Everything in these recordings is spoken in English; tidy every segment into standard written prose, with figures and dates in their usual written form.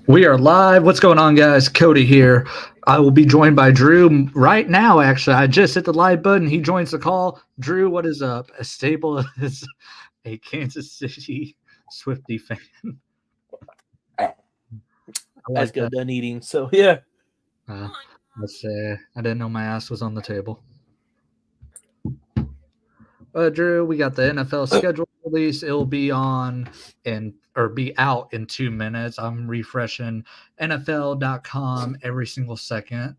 We are live. What's going on, guys? Cody here. I will be joined by Drew right now, actually. I just hit the live button. He joins the call. Drew, what is up? As stable as a Kansas City Swiftie fan. I I just got done eating, so yeah. Let's say I didn't know my ass was on the table. Drew, we got the NFL schedule release. It'll be on be out in 2 minutes. I'm refreshing NFL.com every single second.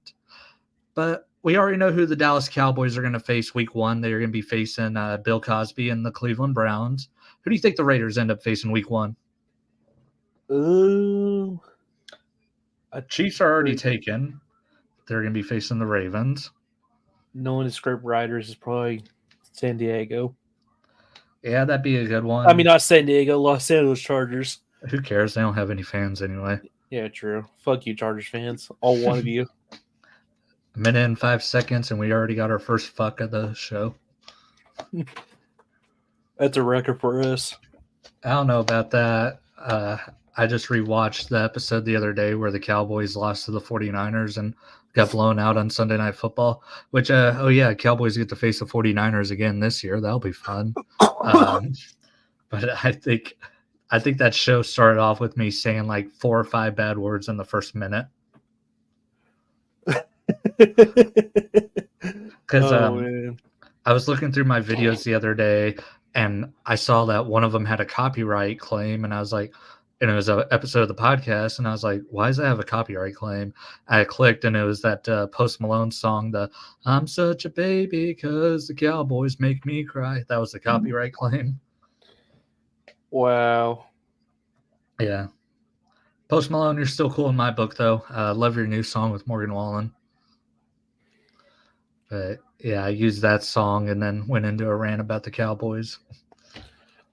But we already know who the Dallas Cowboys are going to face week 1. They're going to be facing Bill Cosby and the Cleveland Browns. Who do you think the Raiders end up facing week 1? Chiefs are already taken. They're going to be facing the Ravens. Knowing the script writers is probably San Diego. Yeah, that'd be a good one. I mean, not San Diego, Los Angeles Chargers. Who cares? They don't have any fans anyway. Yeah, true. Fuck you, Chargers fans. All one of you. A minute and 5 seconds, and we already got our first fuck of the show. That's a record for us. I don't know about that. I just rewatched the episode the other day where the Cowboys lost to the 49ers and got blown out on Sunday Night Football, which, Cowboys get to face the 49ers again this year. That'll be fun. But I think that show started off with me saying like 4 or 5 bad words in the first minute. Because I was looking through my videos the other day and I saw that one of them had a copyright claim, and I was like, and it was an episode of the podcast, and I was like, why does that have a copyright claim? I clicked, and it was that Post Malone song, the I'm such a baby because the Cowboys make me cry. That was the copyright claim. Wow. Yeah. Post Malone, you're still cool in my book, though. Love your new song with Morgan Wallen. But, yeah, I used that song and then went into a rant about the Cowboys.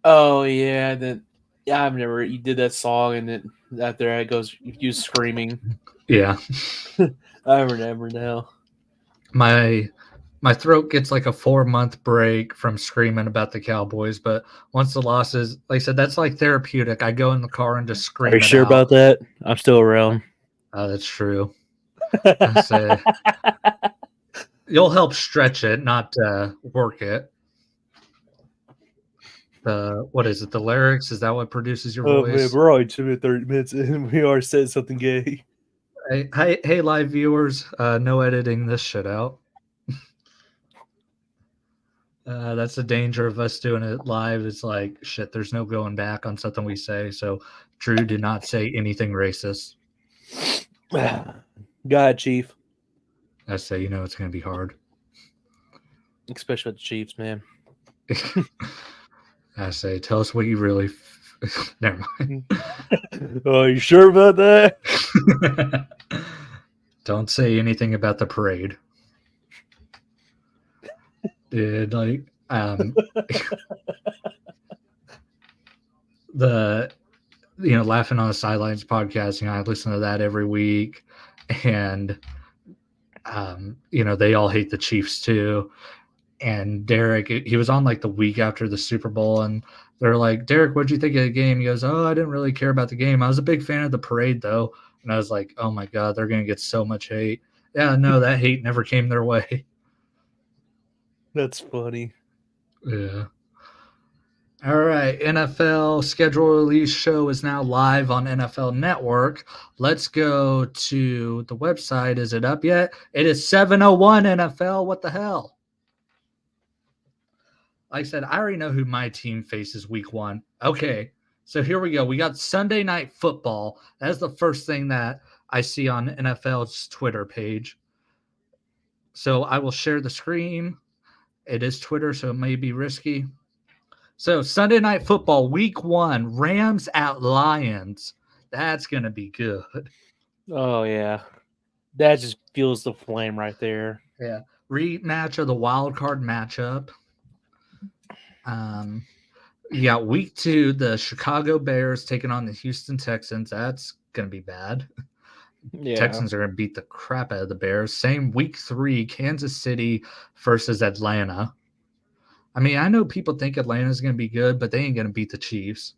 Oh, yeah. You did that song, and then after that goes you screaming. Yeah. I remember now. My throat gets like a 4-month break from screaming about the Cowboys, but once the losses, like I said, that's like therapeutic. I go in the car and just scream. Are you sure about that? I'm still around. That's true. I say you'll help stretch it, not work it. What is it? The lyrics? Is that what produces your voice? Man, we're already 30 minutes and we are saying something gay. Hey, live viewers, no editing this shit out. That's the danger of us doing it live. It's like, shit, there's no going back on something we say. So Drew did not say anything racist. God, Chief. I say, it's going to be hard. Especially with the Chiefs, man. I say, tell us what you really... Never mind. Oh, you sure about that? Don't say anything about the parade. Dude, like, Laughing on the Sidelines podcast, I listen to that every week, and they all hate the Chiefs too. And Derek, he was on like the week after the Super Bowl, and they're like, Derek, what'd you think of the game? He goes, I didn't really care about the game. I was a big fan of the parade though. And I was like, oh my God, they're going to get so much hate. Yeah, no, that hate never came their way. That's funny. Yeah. All right. NFL schedule release show is now live on NFL Network. Let's go to the website. Is it up yet? It is 7:01 NFL. What the hell? Like I said, I already know who my team faces week 1. Okay. So here we go. We got Sunday Night Football. That's the first thing that I see on NFL's Twitter page. So I will share the screen. It is Twitter, so it may be risky. So Sunday Night Football, week 1, Rams at Lions. That's going to be good. Oh, yeah. That just fuels the flame right there. Yeah. Rematch of the wild card matchup. You got week 2, the Chicago Bears taking on the Houston Texans. That's going to be bad. Yeah. Texans are going to beat the crap out of the Bears. Same week 3, Kansas City versus Atlanta. I mean, I know people think Atlanta's going to be good, but they ain't going to beat the Chiefs.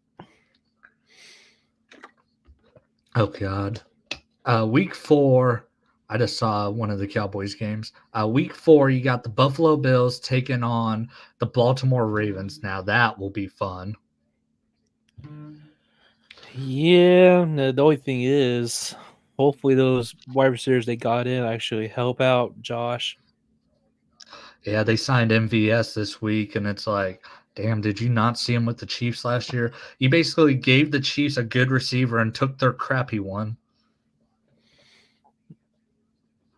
Oh God. Week 4, I just saw one of the Cowboys games. Week 4, you got the Buffalo Bills taking on the Baltimore Ravens. Now that will be fun. Yeah, the only thing is, hopefully those wide receivers they got in actually help out Josh. Yeah, they signed MVS this week, and it's like, damn, did you not see him with the Chiefs last year? You basically gave the Chiefs a good receiver and took their crappy one.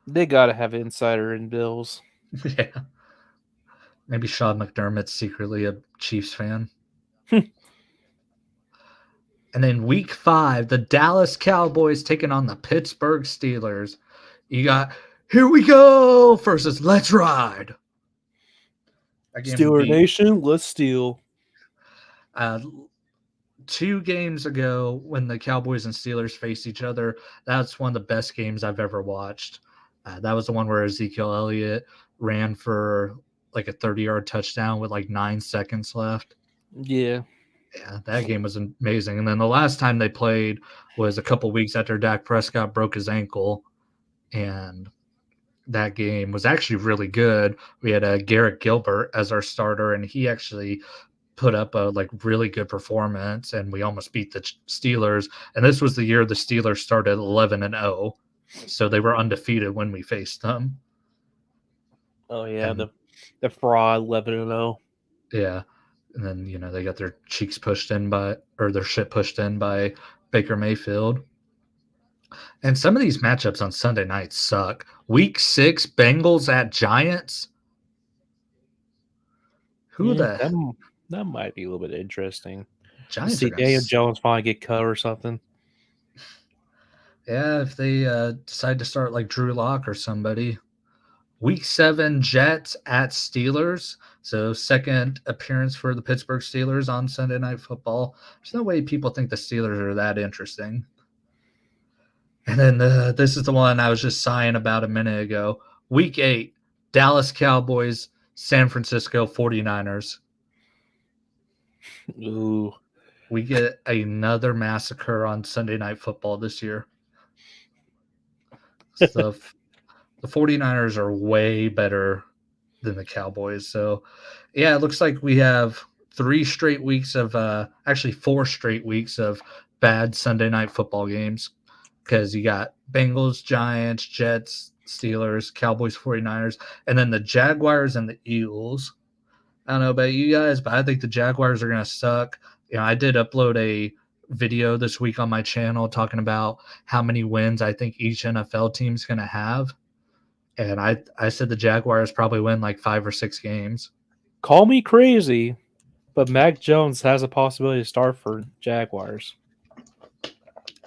They gotta have insider in Bills. Yeah. Maybe Sean McDermott's secretly a Chiefs fan. And then week 5, the Dallas Cowboys taking on the Pittsburgh Steelers. You got here we go versus let's ride. That game will Steeler be Nation, let's steal. uh, 2 games ago when the Cowboys and Steelers faced each other. That's one of the best games I've ever watched. That was the one where Ezekiel Elliott ran for like a 30-yard touchdown with like 9 seconds left. Yeah, Yeah, that game was amazing. And then the last time they played was a couple weeks after Dak Prescott broke his ankle, and that game was actually really good. We had Garrett Gilbert as our starter, and he actually put up a like really good performance, and we almost beat the Steelers. And this was the year the Steelers started 11-0, so they were undefeated when we faced them. oh yeah, And the fraud 11-0. yeah, and then they got their cheeks pushed in by or their shit pushed in by Baker Mayfield. And some of these matchups on Sunday night suck. Week 6, Bengals at Giants. Who Yeah, the that might be a little bit interesting. To Giants are see going Daniel to. Jones finally get cut or something. Yeah, if they decide to start like Drew Lock or somebody. Week 7, Jets at Steelers. So, second appearance for the Pittsburgh Steelers on Sunday Night Football. There's no way people think the Steelers are that interesting. And then this is the one I was just sighing about a minute ago. Week 8, Dallas Cowboys, San Francisco 49ers. Ooh, We get another massacre on Sunday Night Football this year. So the 49ers are way better than the Cowboys. So, yeah, it looks like we have 3 straight weeks of actually 4 straight weeks of bad Sunday Night Football games because you got Bengals, Giants, Jets, Steelers, Cowboys, 49ers, and then the Jaguars and the Eagles. I don't know about you guys, but I think the Jaguars are going to suck. I did upload a video this week on my channel talking about how many wins I think each NFL team's going to have. And I said the Jaguars probably win like 5 or 6 games. call me crazy, but Mac Jones has a possibility to start for Jaguars.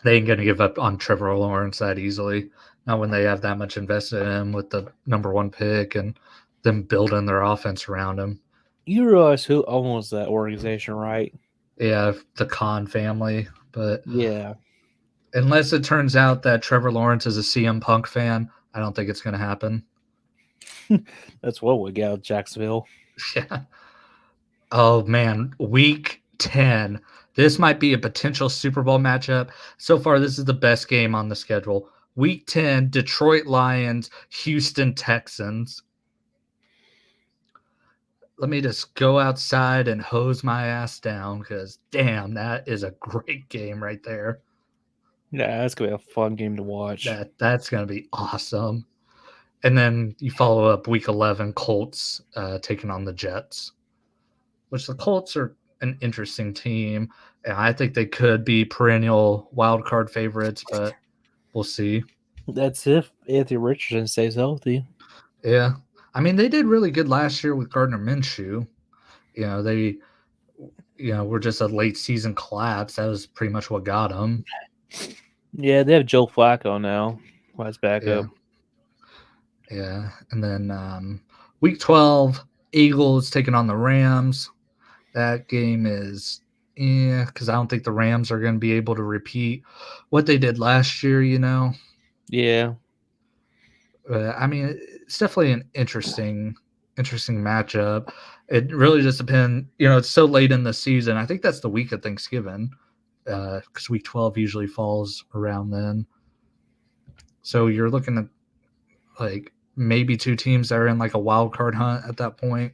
They ain't going to give up on Trevor Lawrence that easily. Not when they have that much invested in him with the #1 pick and them building their offense around him. You realize who owns that organization, right? Yeah, the Khan family. But Yeah, unless it turns out that Trevor Lawrence is a CM Punk fan, I don't think it's going to happen. that's what we got with Jacksonville. Yeah. Oh, man. Week 10. This might be a potential Super Bowl matchup. So far, this is the best game on the schedule. Week 10, Detroit Lions, Houston Texans. Let me just go outside and hose my ass down because, damn, that is a great game right there. Yeah, that's gonna be a fun game to watch. That's going to be awesome. And then you follow up week 11, Colts taking on the Jets, which the Colts are an interesting team. And I think they could be perennial wild card favorites, but we'll see. That's if Anthony Richardson stays healthy. Yeah. I mean, they did really good last year with Gardner Minshew. They were just a late season collapse. That was pretty much what got them. Yeah, they have Joe Flacco now. Let's back Yeah. up. Yeah. And then week 12, Eagles taking on the Rams. That game is because I don't think the Rams are going to be able to repeat what they did last year, Yeah, I mean, it's definitely an interesting matchup. It really just depends. It's so late in the season. I think that's the week of Thanksgiving. because week 12 usually falls around then. So you're looking at like maybe two teams that are in like a wild card hunt at that point.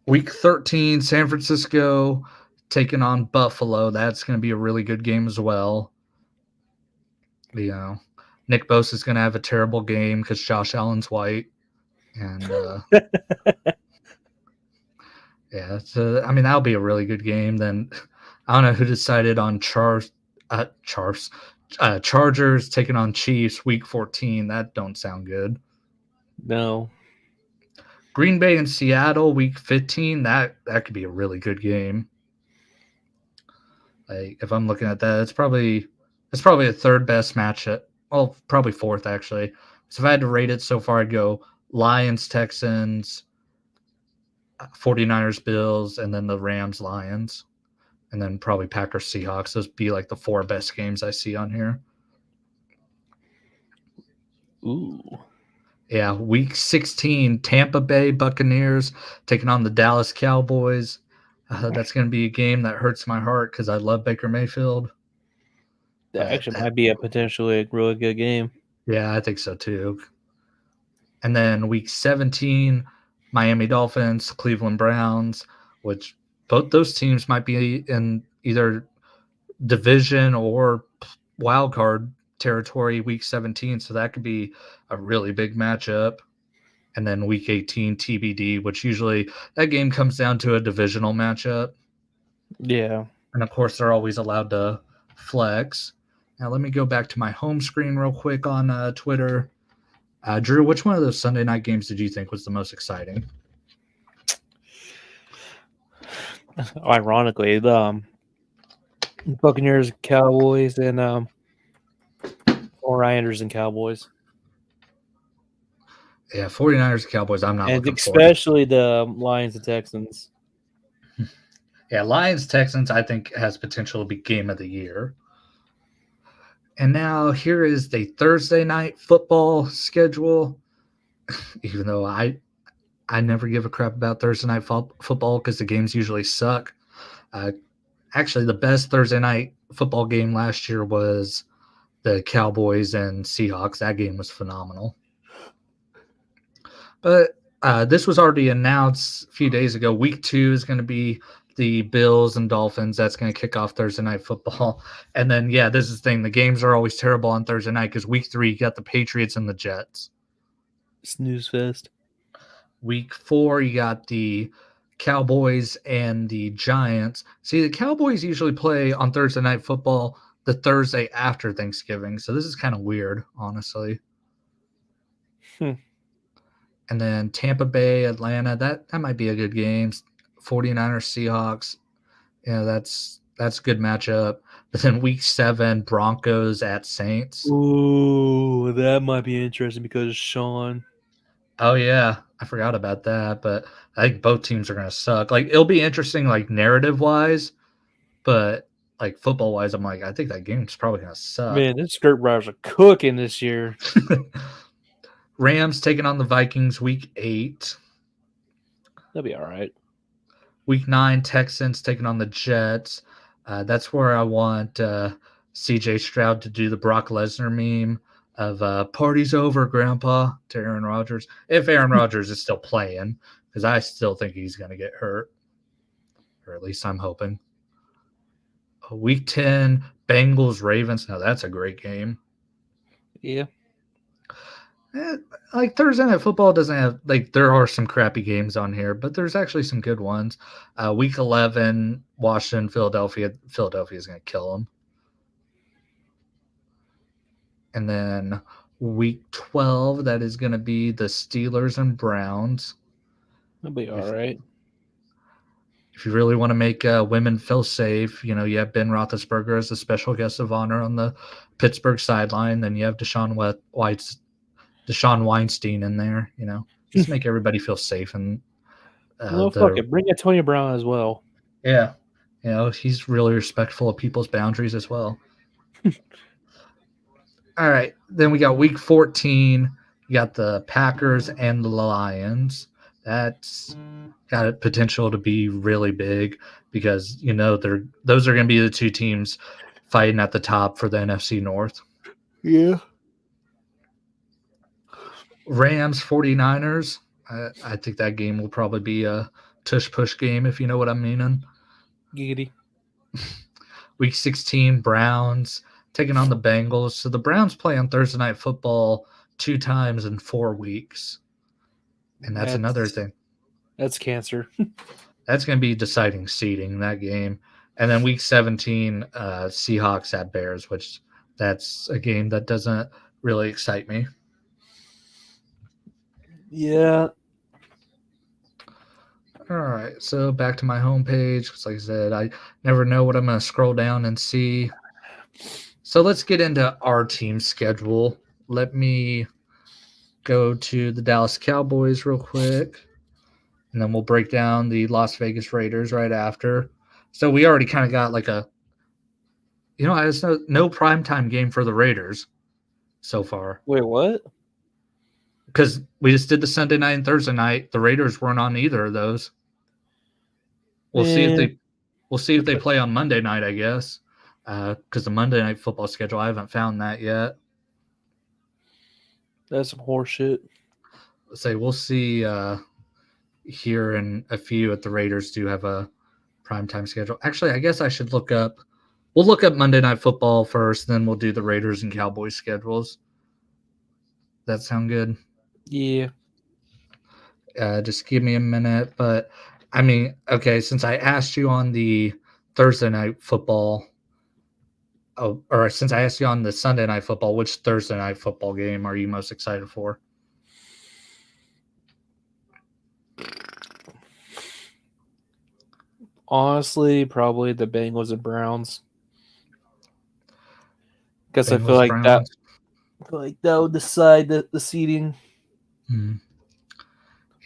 Week 13, San Francisco taking on Buffalo. That's going to be a really good game as well. You know, Nick Bosa is going to have a terrible game because Josh Allen's white. And yeah, so I mean that'll be a really good game. Then I don't know who decided on Chargers taking on Chiefs week 14. That don't sound good. No. Green Bay and Seattle week 15. That could be a really good game. Like if I'm looking at that, it's probably a third best matchup. Well, probably fourth actually. So if I had to rate it so far, I'd go Lions, Texans, 49ers, Bills, and then the Rams, Lions, and then probably Packers, Seahawks. Those be like the four best games I see on here. Ooh. Yeah, week 16, Tampa Bay Buccaneers taking on the Dallas Cowboys. That's going to be a game that hurts my heart because I love Baker Mayfield. That actually might be a potentially a really good game. Yeah, I think so too. And then week 17, Miami Dolphins, Cleveland Browns, which both those teams might be in either division or wild card territory week 17. So that could be a really big matchup. And then week 18, TBD, which usually that game comes down to a divisional matchup. Yeah. And of course, they're always allowed to flex. Now, let me go back to my home screen real quick on Twitter. Drew, which one of those Sunday night games did you think was the most exciting? Ironically, the Buccaneers, Cowboys, and Ryanders and Cowboys. Yeah, 49ers, Cowboys, I'm not and looking for. Especially the Lions and Texans. Yeah, Lions, Texans, I think has potential to be game of the year. And now here is the Thursday night football schedule. Even though I never give a crap about Thursday night football because the games usually suck. Actually, the best Thursday night football game last year was the Cowboys and Seahawks. That game was phenomenal. But this was already announced a few days ago. Week 2 is going to be the Bills and Dolphins. That's going to kick off Thursday night football. And then, yeah, this is the thing. The games are always terrible on Thursday night because week 3, you got the Patriots and the Jets. Snooze fest. Week 4, you got the Cowboys and the Giants. See, the Cowboys usually play on Thursday night football the Thursday after Thanksgiving. So this is kind of weird, honestly. And then Tampa Bay, Atlanta, that might be a good game. 49ers, Seahawks. Yeah, that's a good matchup. But then week 7, Broncos at Saints. Ooh, that might be interesting because Sean. Oh, yeah. I forgot about that. But I think both teams are going to suck. Like, it'll be interesting, like, narrative-wise. But, like, football-wise, I'm like, I think that game's probably going to suck. Man, this skirt riders are cooking this year. Rams taking on the Vikings week 8. That'll be all right. Week 9, Texans taking on the Jets. That's where I want C.J. Stroud to do the Brock Lesnar meme of party's over, Grandpa, to Aaron Rodgers. If Aaron Rodgers is still playing, because I still think he's going to get hurt. Or at least I'm hoping. Week 10, Bengals, Ravens. Now, that's a great game. Yeah. Like Thursday Night Football doesn't have, like, there are some crappy games on here, but there's actually some good ones. Week 11, Washington, Philadelphia. Philadelphia is going to kill them. And then week 12, that is going to be the Steelers and Browns. That'll be all right. If you really want to make women feel safe, you have Ben Roethlisberger as a special guest of honor on the Pittsburgh sideline. Then you have Deshaun Weinstein in there, just make everybody feel safe. And fuck it. Bring Antonio Brown as well. Yeah. He's really respectful of people's boundaries as well. All right. Then we got week 14. You got the Packers and the Lions. That's got a potential to be really big. because those are going to be the two teams fighting at the top for the NFC North. Yeah. Rams 49ers. I think that game will probably be a tush push game, if you know what I'm meaning. Giggity. Week 16, Browns taking on the Bengals. So the Browns play on Thursday Night Football 2 times in 4 weeks. And that's another thing. That's cancer. That's going to be deciding seeding, that game. And then week 17, Seahawks at Bears, which that's a game that doesn't really excite me. Yeah. All right, so back to my homepage. Because like I said, I never know what I'm going to scroll down and see. So let's get into our team schedule. Let me go to the Dallas Cowboys real quick, and then we'll break down the Las Vegas Raiders right after. So we already kind of got like there's no primetime game for the Raiders so far. Wait, what? Because we just did the Sunday night and Thursday night. The Raiders weren't on either of those. We'll see if they play on Monday night, I guess. Because the Monday night football schedule, I haven't found that yet. That's some horseshit. Let's say we'll see here in a few if the Raiders do have a primetime schedule. Actually, I guess I should look up. We'll look up Monday Night Football first, then we'll do the Raiders and Cowboys schedules. That sound good? Yeah. Just give me a minute. But, I mean, okay, since I asked you on the Thursday Night Football, or since I asked you on the Sunday Night Football, which Thursday Night Football game are you most excited for? Honestly, probably the Bengals and Browns. Because I Bengals, feel like Browns? that would decide the seeding. Hmm.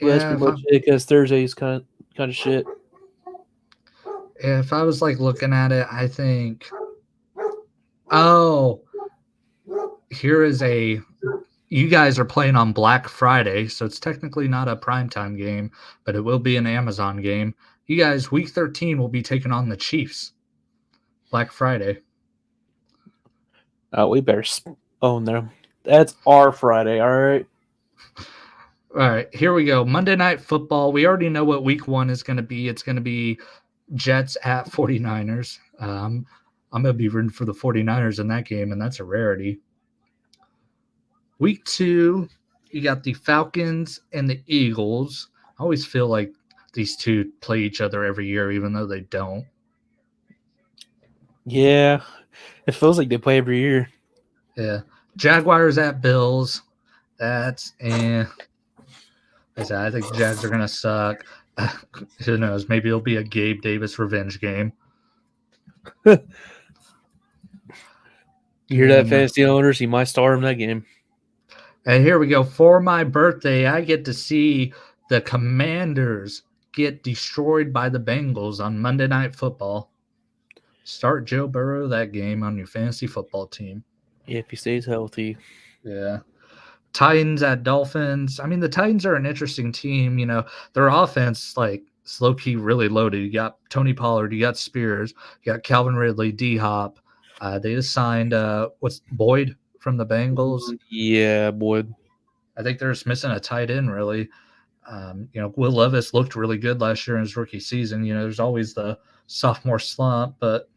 Well, that's Yeah, pretty much it. Because Thursday's kind of shit. if I was like looking at it, I think. Oh, here is a. You guys are playing on Black Friday, so it's technically not a primetime game, but it will be an Amazon game. You guys, week 13 will be taking on the Chiefs. Black Friday. We better own them. That's our Friday, all right? All right, here we go. Monday Night Football. We already know what week 1 is going to be. It's going to be Jets at 49ers. I'm going to be rooting for the 49ers in that game, and that's a rarity. Week 2, you got the Falcons and the Eagles. I always feel like these two play each other every year, even though they don't. Yeah. It feels like they play every year. Yeah. Jaguars at Bills. That's I think Jags are going to suck. Who knows? Maybe it'll be a Gabe Davis revenge game. You hear that, fantasy owners? You might start him that game. And here we go. For my birthday, I get to see the Commanders get destroyed by the Bengals on Monday Night Football. Start Joe Burrow that game on your fantasy football team. If he stays healthy. Yeah. Titans at Dolphins. I mean, the Titans are an interesting team. You know, their offense, like, is low-key really loaded. You got Tony Pollard. You got Spears. You got Calvin Ridley, D-Hop. They just signed, Boyd from the Bengals. Yeah, Boyd. I think they're just missing a tight end, really. Will Levis looked really good last year in his rookie season. You know, there's always the sophomore slump, but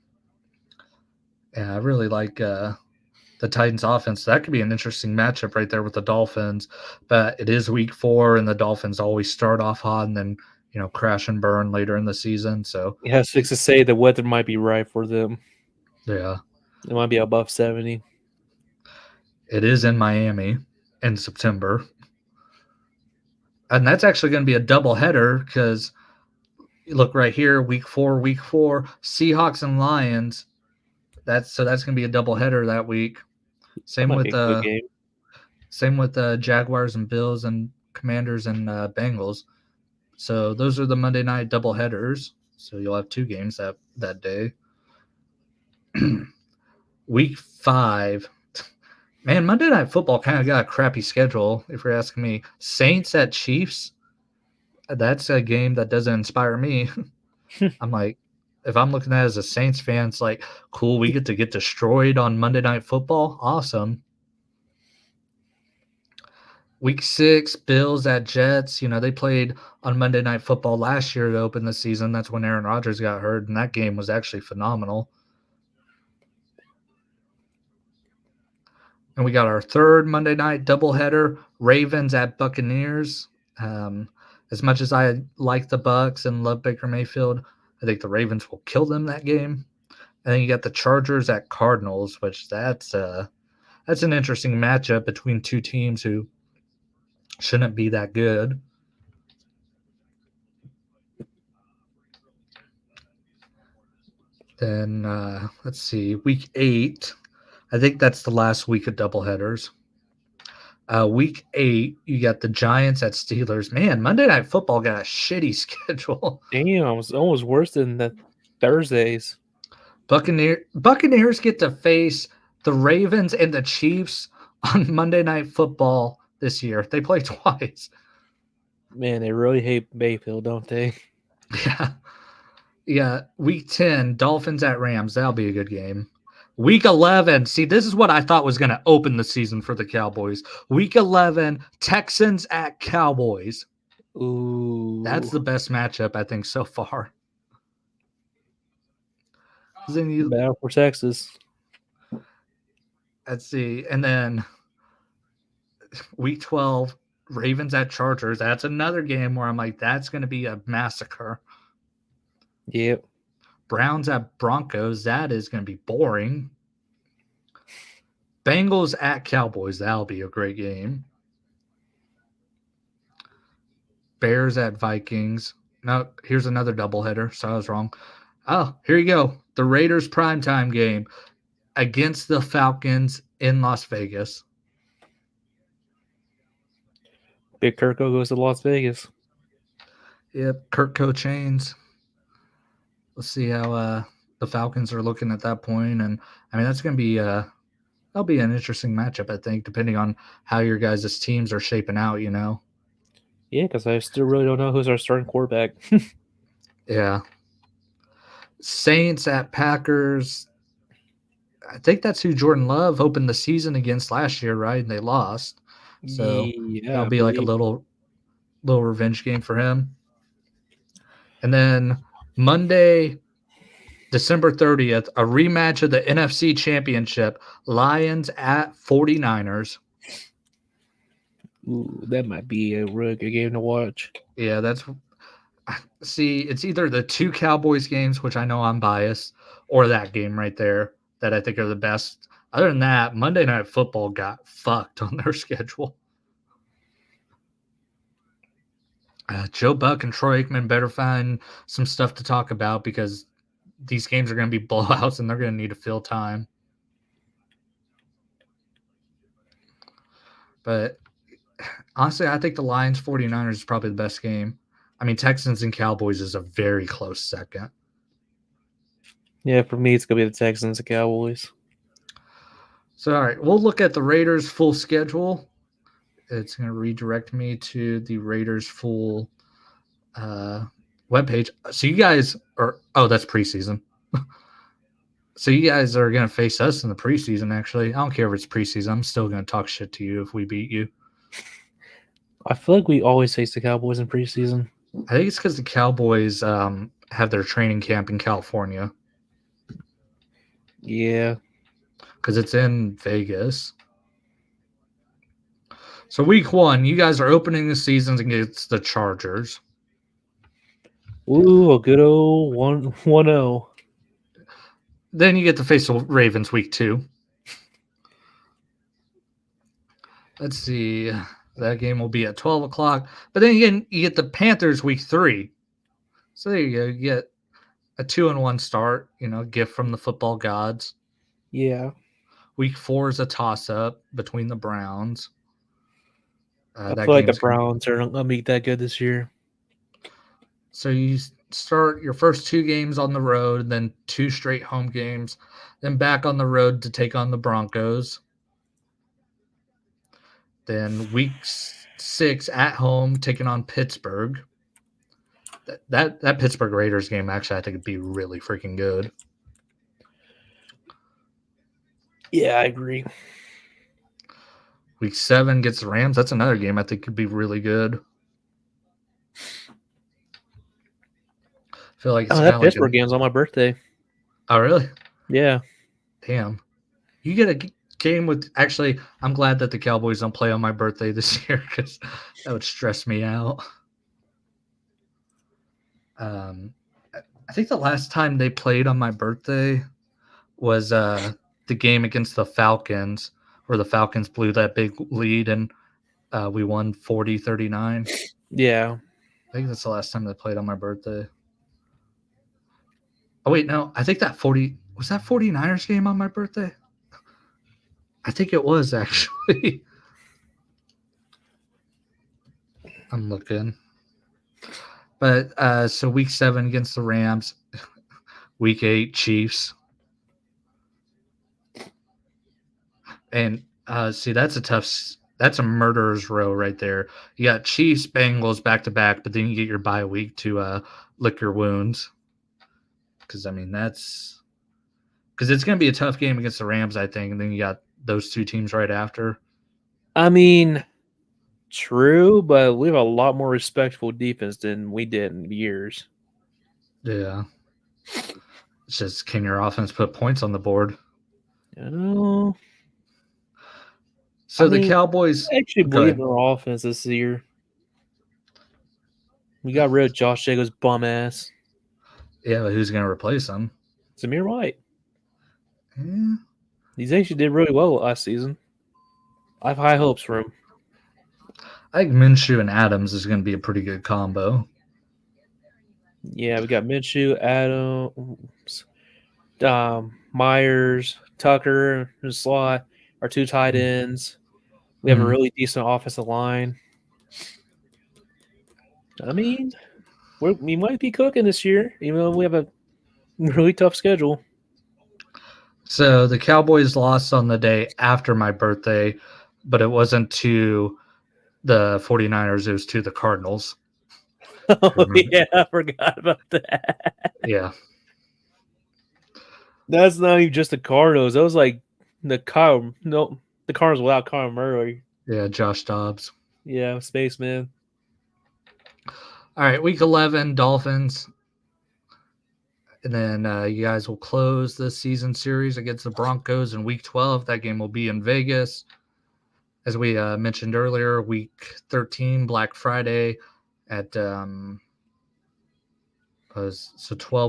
yeah, I really like the Titans offense. That could be an interesting matchup right there with the Dolphins, but it is week 4 and the Dolphins always start off hot and then, crash and burn later in the season. So it has to say the weather might be right for them. Yeah. It might be above 70. It is in Miami in September. And that's actually going to be a double header because look right here, week 4, Seahawks and Lions. That's going to be a double header that week. Same with Jaguars and Bills and Commanders and Bengals. So those are the Monday night double headers. So you'll have 2 games that day. Week 5. Man, Monday Night Football kind of got a crappy schedule, if you're asking me. Saints at Chiefs. That's a game that doesn't inspire me. I'm like, if I'm looking at it as a Saints fan, it's like, cool, we get to get destroyed on Monday Night Football. Awesome. Week 6, Bills at Jets. They played on Monday Night Football last year to open the season. That's when Aaron Rodgers got hurt, and that game was actually phenomenal. And we got our third Monday night doubleheader, Ravens at Buccaneers. As much as I like the Bucs and love Baker Mayfield, I think the Ravens will kill them that game. And then you got the Chargers at Cardinals, which that's an interesting matchup between two teams who shouldn't be that good. Then let's see, week 8. I think that's the last week of doubleheaders. Week 8, you got the Giants at Steelers. Man, Monday Night Football got a shitty schedule. Damn, it's almost worse than the Thursdays. Buccaneers get to face the Ravens and the Chiefs on Monday Night Football this year. They play twice. Man, they really hate Mayfield, don't they? Yeah. Yeah. Week 10, Dolphins at Rams. That'll be a good game. Week 11, see, this is what I thought was going to open the season for the Cowboys. Week 11, Texans at Cowboys. Ooh. That's the best matchup, I think, so far. Battle for Texas. Let's see. And then week 12, Ravens at Chargers. That's another game where I'm like, that's going to be a massacre. Yep. Browns at Broncos. That is going to be boring. Bengals at Cowboys. That'll be a great game. Bears at Vikings. No, here's another doubleheader. So I was wrong. Oh, here you go. The Raiders primetime game against the Falcons in Las Vegas. Big Kirko goes to Las Vegas. Yep, Kirko chains. Let's see how the Falcons are looking at that point. And, I mean, that's going to be that'll be an interesting matchup, I think, depending on how your guys' teams are shaping out, Yeah, because I still really don't know who's our starting quarterback. Yeah. Saints at Packers. I think that's who Jordan Love opened the season against last year, right? And they lost. So yeah, that'll be like a little revenge game for him. And then Monday, December 30th, a rematch of the NFC Championship, Lions at 49ers. Ooh, that might be a really good game to watch. Yeah, it's either the two Cowboys games, which I know I'm biased, or that game right there that I think are the best. Other than that, Monday Night Football got fucked on their schedule. Joe Buck and Troy Aikman better find some stuff to talk about because these games are going to be blowouts and they're going to need to fill time. But honestly, I think the Lions 49ers is probably the best game. I mean, Texans and Cowboys is a very close second. Yeah, for me, it's going to be the Texans and Cowboys. So, all right, we'll look at the Raiders' full schedule. It's going to redirect me to the Raiders' full webpage. So you guys are – oh, that's preseason. So you guys are going to face us in the preseason, actually. I don't care if it's preseason. I'm still going to talk shit to you if we beat you. I feel like we always face the Cowboys in preseason. I think it's because the Cowboys have their training camp in California. Yeah. Because it's in Vegas. So week 1, you guys are opening the season against the Chargers. Ooh, a good old 1-0. Then you get to face the Ravens week 2. Let's see. That game will be at 12 o'clock. But then again, you get the Panthers week 3. So there you go. You get a 2-1 start, gift from the football gods. Yeah. Week 4 is a toss-up between the Browns. I feel like the Browns are not going to be that good this year. So you start your first 2 games on the road, then 2 straight home games, then back on the road to take on the Broncos. Then week 6 at home, taking on Pittsburgh. That Pittsburgh Raiders game actually I think would be really freaking good. Yeah, I agree. Week 7 gets the Rams. That's another game I think could be really good. I feel like it's kind That of like Pittsburgh game's on my birthday. Oh, really? Yeah. Damn. You get a game with. Actually, I'm glad that the Cowboys don't play on my birthday this year because that would stress me out. I think the last time they played on my birthday was the game against the Falcons, where the Falcons blew that big lead and we won 40-39. Yeah. I think that's the last time they played on my birthday. Oh, wait, no. I think that 49ers game on my birthday? I think it was, actually. I'm looking. But so week 7 against the Rams, week 8 Chiefs. And see, that's a murderer's row right there. You got Chiefs, Bengals back to back, but then you get your bye week to lick your wounds. Because I mean because it's going to be a tough game against the Rams, I think, and then you got those two teams right after. I mean, true, but we have a lot more respectful defense than we did in years. Yeah, it's just can your offense put points on the board? So the Cowboys I actually believe in our offense this year. We got rid of Josh Jacobs' bum ass. Yeah, but who's going to replace him? Zamir White. Yeah. He's actually did really well last season. I have high hopes for him. I think Minshew and Adams is going to be a pretty good combo. Yeah, we got Minshew, Adams, Myers, Tucker in the slot, our two tight ends. We have a really decent offensive line. I mean, we might be cooking this year, even though we have a really tough schedule. So the Cowboys lost on the day after my birthday, but it wasn't to the 49ers, it was to the Cardinals. Oh, yeah, I forgot about that. Yeah. That's not even just the Cardinals. That was like the Cardinals without Kyler Murray. Yeah, Josh Dobbs. Yeah, Spaceman. All right, week 11, Dolphins. And then you guys will close the season series against the Broncos in week 12. That game will be in Vegas. As we mentioned earlier, week 13, Black Friday at 12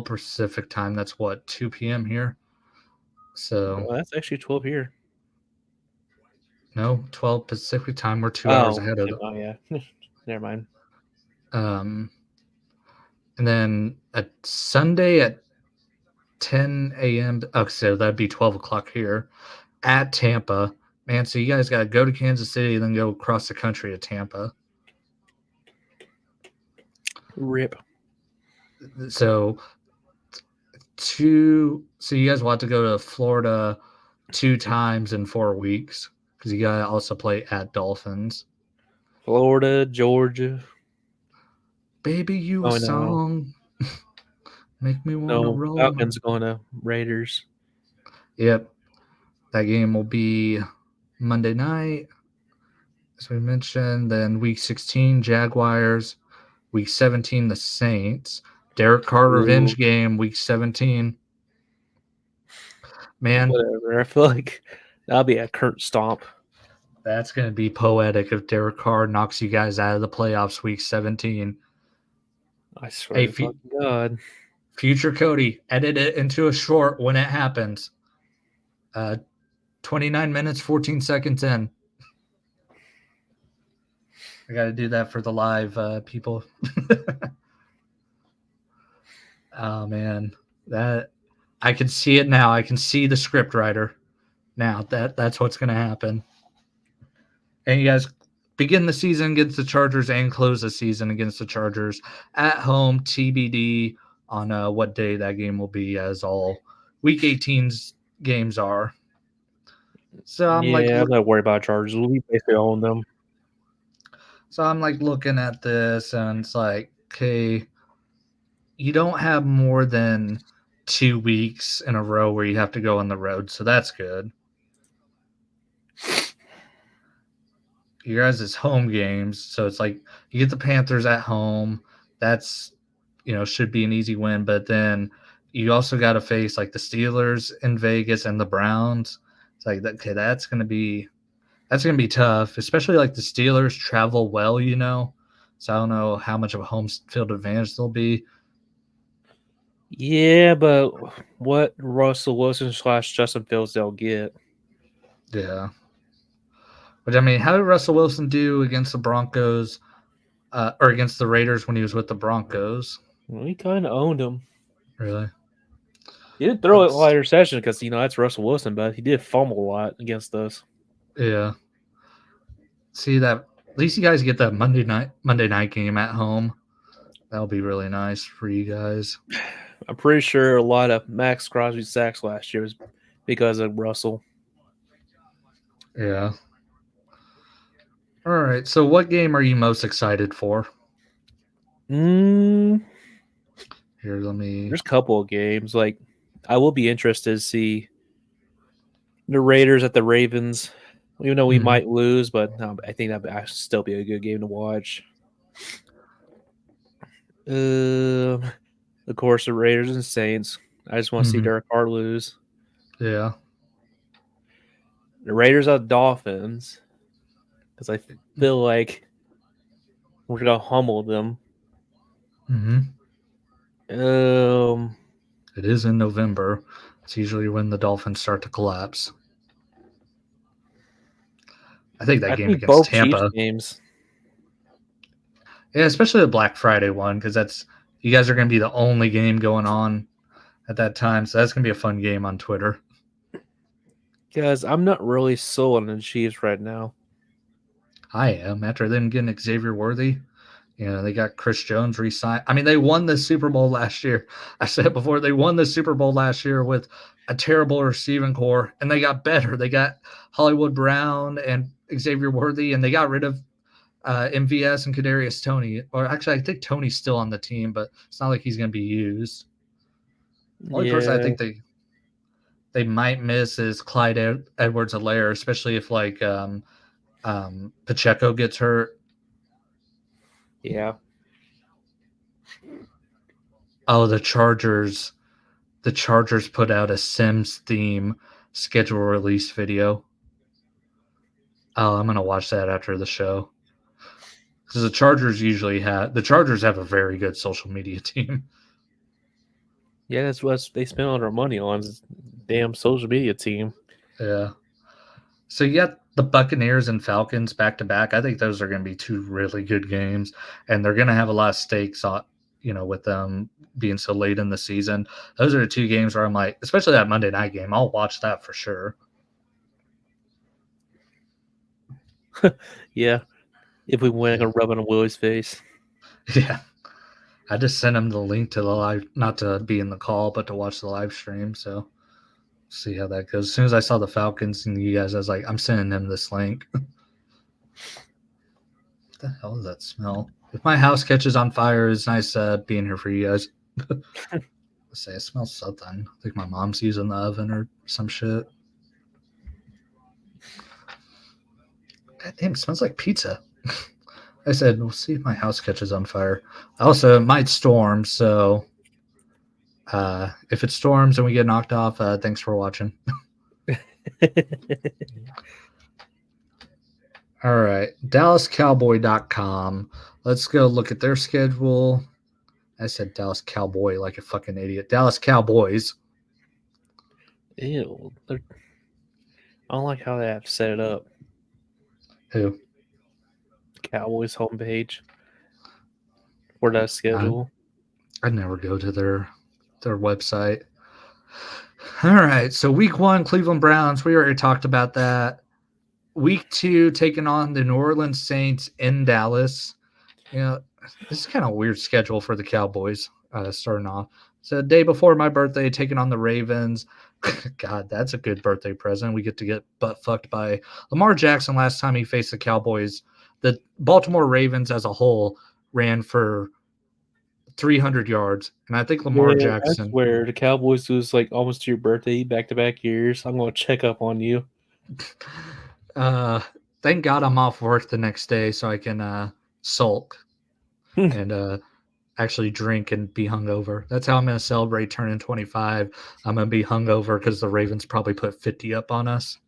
Pacific time. That's what, 2 p.m. here? So that's actually 12 here. No, 12 Pacific time. We're 2 hours ahead of them. Oh, yeah. Never mind. And then a Sunday at 10 a.m. Okay, so that'd be 12 o'clock here at Tampa. Man, so you guys got to go to Kansas City and then go across the country to Tampa. Rip. So you guys will have to go to Florida 2 times in 4 weeks because you got to also play at Dolphins. Florida, Georgia. Baby, you a song. Make me want to roll. Falcons going to Raiders. Yep. That game will be Monday night, as we mentioned. Then week 16, Jaguars. Week 17, the Saints. Derek Carr revenge game, week 17. Man. Whatever. I feel like that'll be a Kurt stomp. That's going to be poetic if Derek Carr knocks you guys out of the playoffs week 17. I swear to God. Future Cody, edit it into a short when it happens. 29 minutes, 14 seconds in. I got to do that for the live people. Oh, man. That I can see it now. I can see the script writer now. That's what's going to happen. And you guys begin the season against the Chargers and close the season against the Chargers at home, TBD on what day that game will be, as all Week 18's games are. So I'm not worried about Chargers. We basically own them. So I'm looking at this, and it's like, okay, you don't have more than 2 weeks in a row where you have to go on the road, so that's good. Your guys' home games, so it's like you get the Panthers at home. That's should be an easy win, but then you also got to face like the Steelers in Vegas and the Browns. It's like okay, that's gonna be tough, especially like the Steelers travel well, So I don't know how much of a home field advantage they'll be. Yeah, but what Russell Wilson / Justin Fields they'll get? Yeah. But I mean, how did Russell Wilson do against the Broncos or against the Raiders when he was with the Broncos? Well, he kind of owned him. Really? He did throw it a That's lot of interception because that's Russell Wilson, but he did fumble a lot against us. yeah. See that? At least you guys get that Monday night game at home. That'll be really nice for you guys. I'm pretty sure a lot of Max Crosby sacks last year was because of Russell. Yeah. All right. So, what game are you most excited for? Here, let me. There's a couple of games. Like, I will be interested to see the Raiders at the Ravens. Even though we might lose, but I think that still be a good game to watch. Of course, the Raiders and Saints. I just want to see Derek Carr lose. Yeah. The Raiders are Dolphins because I feel like we're gonna humble them. It is in November. It's usually when the Dolphins start to collapse. I think that game against both Tampa. Chiefs games. Yeah, especially the Black Friday one because you guys are going to be the only game going on at that time, so that's going to be a fun game on Twitter. Because I'm not really sold on the Chiefs right now. I am. After them getting Xavier Worthy, they got Chris Jones re-signed. I mean, they won the Super Bowl last year. I said it before, they won the Super Bowl last year with a terrible receiving core, and they got better. They got Hollywood Brown and Xavier Worthy, and they got rid of MVS and Kadarius Toney. Or actually, I think Tony's still on the team, but it's not like he's going to be used. The only person I think they might miss is Clyde Edwards-Helaire, especially if like Pacheco gets hurt. Yeah. Oh, the Chargers. The Chargers put out a Sims theme schedule release video. Oh, I'm gonna watch that after the show. Because the Chargers have a very good social media team. Yeah, that's what they spend all their money on, is damn social media team. Yeah. So you got the Buccaneers and Falcons back to back. I think those are going to be two really good games, and they're going to have a lot of stakes on, with them being so late in the season. Those are the two games where I'm like, especially that Monday night game, I'll watch that for sure. Yeah. If we win, I'm going to rub it on Willie's face. Yeah. I just sent him the link to the live, not to be in the call, but to watch the live stream. So see how that goes. As soon as I saw the Falcons and you guys, I was like, I'm sending him this link. What the hell does that smell? If my house catches on fire, it's nice being here for you guys. Let's say it smells something. I think my mom's using the oven or some shit. God damn, it smells like pizza. I said, we'll see if my house catches on fire. Also, it might storm, so if it storms and we get knocked off, thanks for watching. All right, DallasCowboy.com. Let's go look at their schedule. I said Dallas Cowboy like a fucking idiot. Dallas Cowboys. Ew. I don't like how they have set it up. Who? Cowboys homepage. For that schedule. I'd never go to their website. All right, so week 1, Cleveland Browns. We already talked about that. Week 2, taking on the New Orleans Saints in Dallas. This is kind of a weird schedule for the Cowboys starting off. So the day before my birthday, taking on the Ravens. God, that's a good birthday present. We get to get butt fucked by Lamar Jackson last time he faced the Cowboys. The Baltimore Ravens as a whole ran for 300 yards. And I think Lamar Man, I Jackson. swear the Cowboys lose like almost to your birthday back-to-back years. I'm gonna check up on you. Uh, thank God I'm off work the next day so I can sulk and actually drink and be hungover. That's how I'm going to celebrate turning 25. I'm going to be hungover because the Ravens probably put 50 up on us.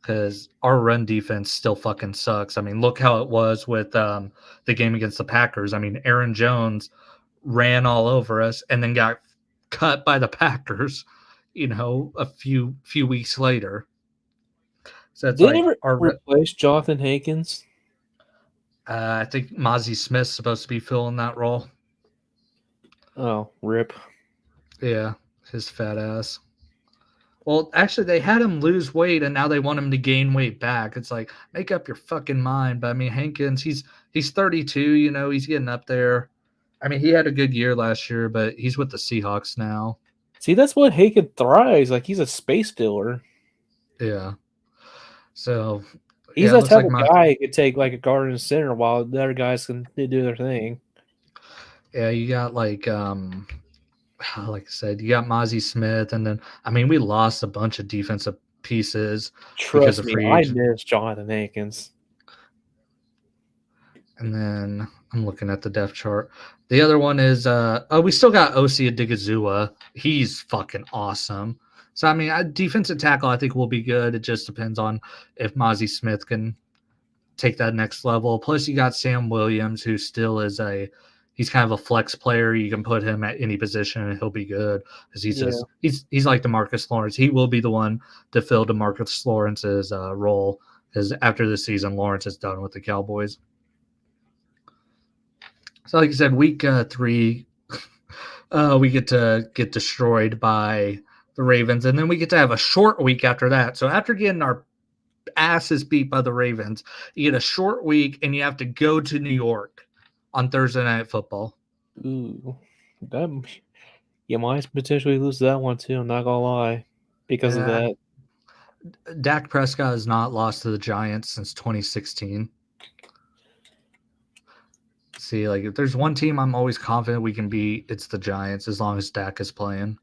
Because our run defense still fucking sucks. I mean, look how it was with the game against the Packers. I mean, Aaron Jones ran all over us and then got cut by the Packers, a few weeks later. So it's Did they like ever our. replace Jonathan Hankins? I think Mozzie Smith's supposed to be filling that role. Oh, rip. Yeah, his fat ass. Well, actually, they had him lose weight, and now they want him to gain weight back. It's like, make up your fucking mind. But I mean, Hankins, he's 32. He's getting up there. I mean, he had a good year last year, but he's with the Seahawks now. See, that's what Hankins thrives. Like he's a space filler. Yeah. So He's yeah, it that looks type like of guy who could take like a guard and center while the other guys can do their thing. Yeah, you got like I said, you got Mozzie Smith, and then I mean, we lost a bunch of defensive pieces because Trust of me, free I agent. miss Jonathan Hankins. And then I'm looking at the depth chart. The other one is we still got Osi Odigizua. He's fucking awesome. So I mean, defensive tackle I think will be good. It just depends on if Mozzie Smith can take that next level. Plus you got Sam Williams, who still is he's kind of a flex player. You can put him at any position and he'll be good because he's like DeMarcus Lawrence. He will be the one to fill DeMarcus Lawrence's role because after this season, Lawrence is done with the Cowboys. So, like I said, week 3, we get to get destroyed by the Ravens, and then we get to have a short week after that. So, after getting our asses beat by the Ravens, you get a short week, and you have to go to New York on Thursday Night Football. Ooh, you might potentially lose that one too. I'm not gonna lie, because of that. Dak Prescott has not lost to the Giants since 2016. See, like if there's one team I'm always confident we can beat, it's the Giants as long as Dak is playing.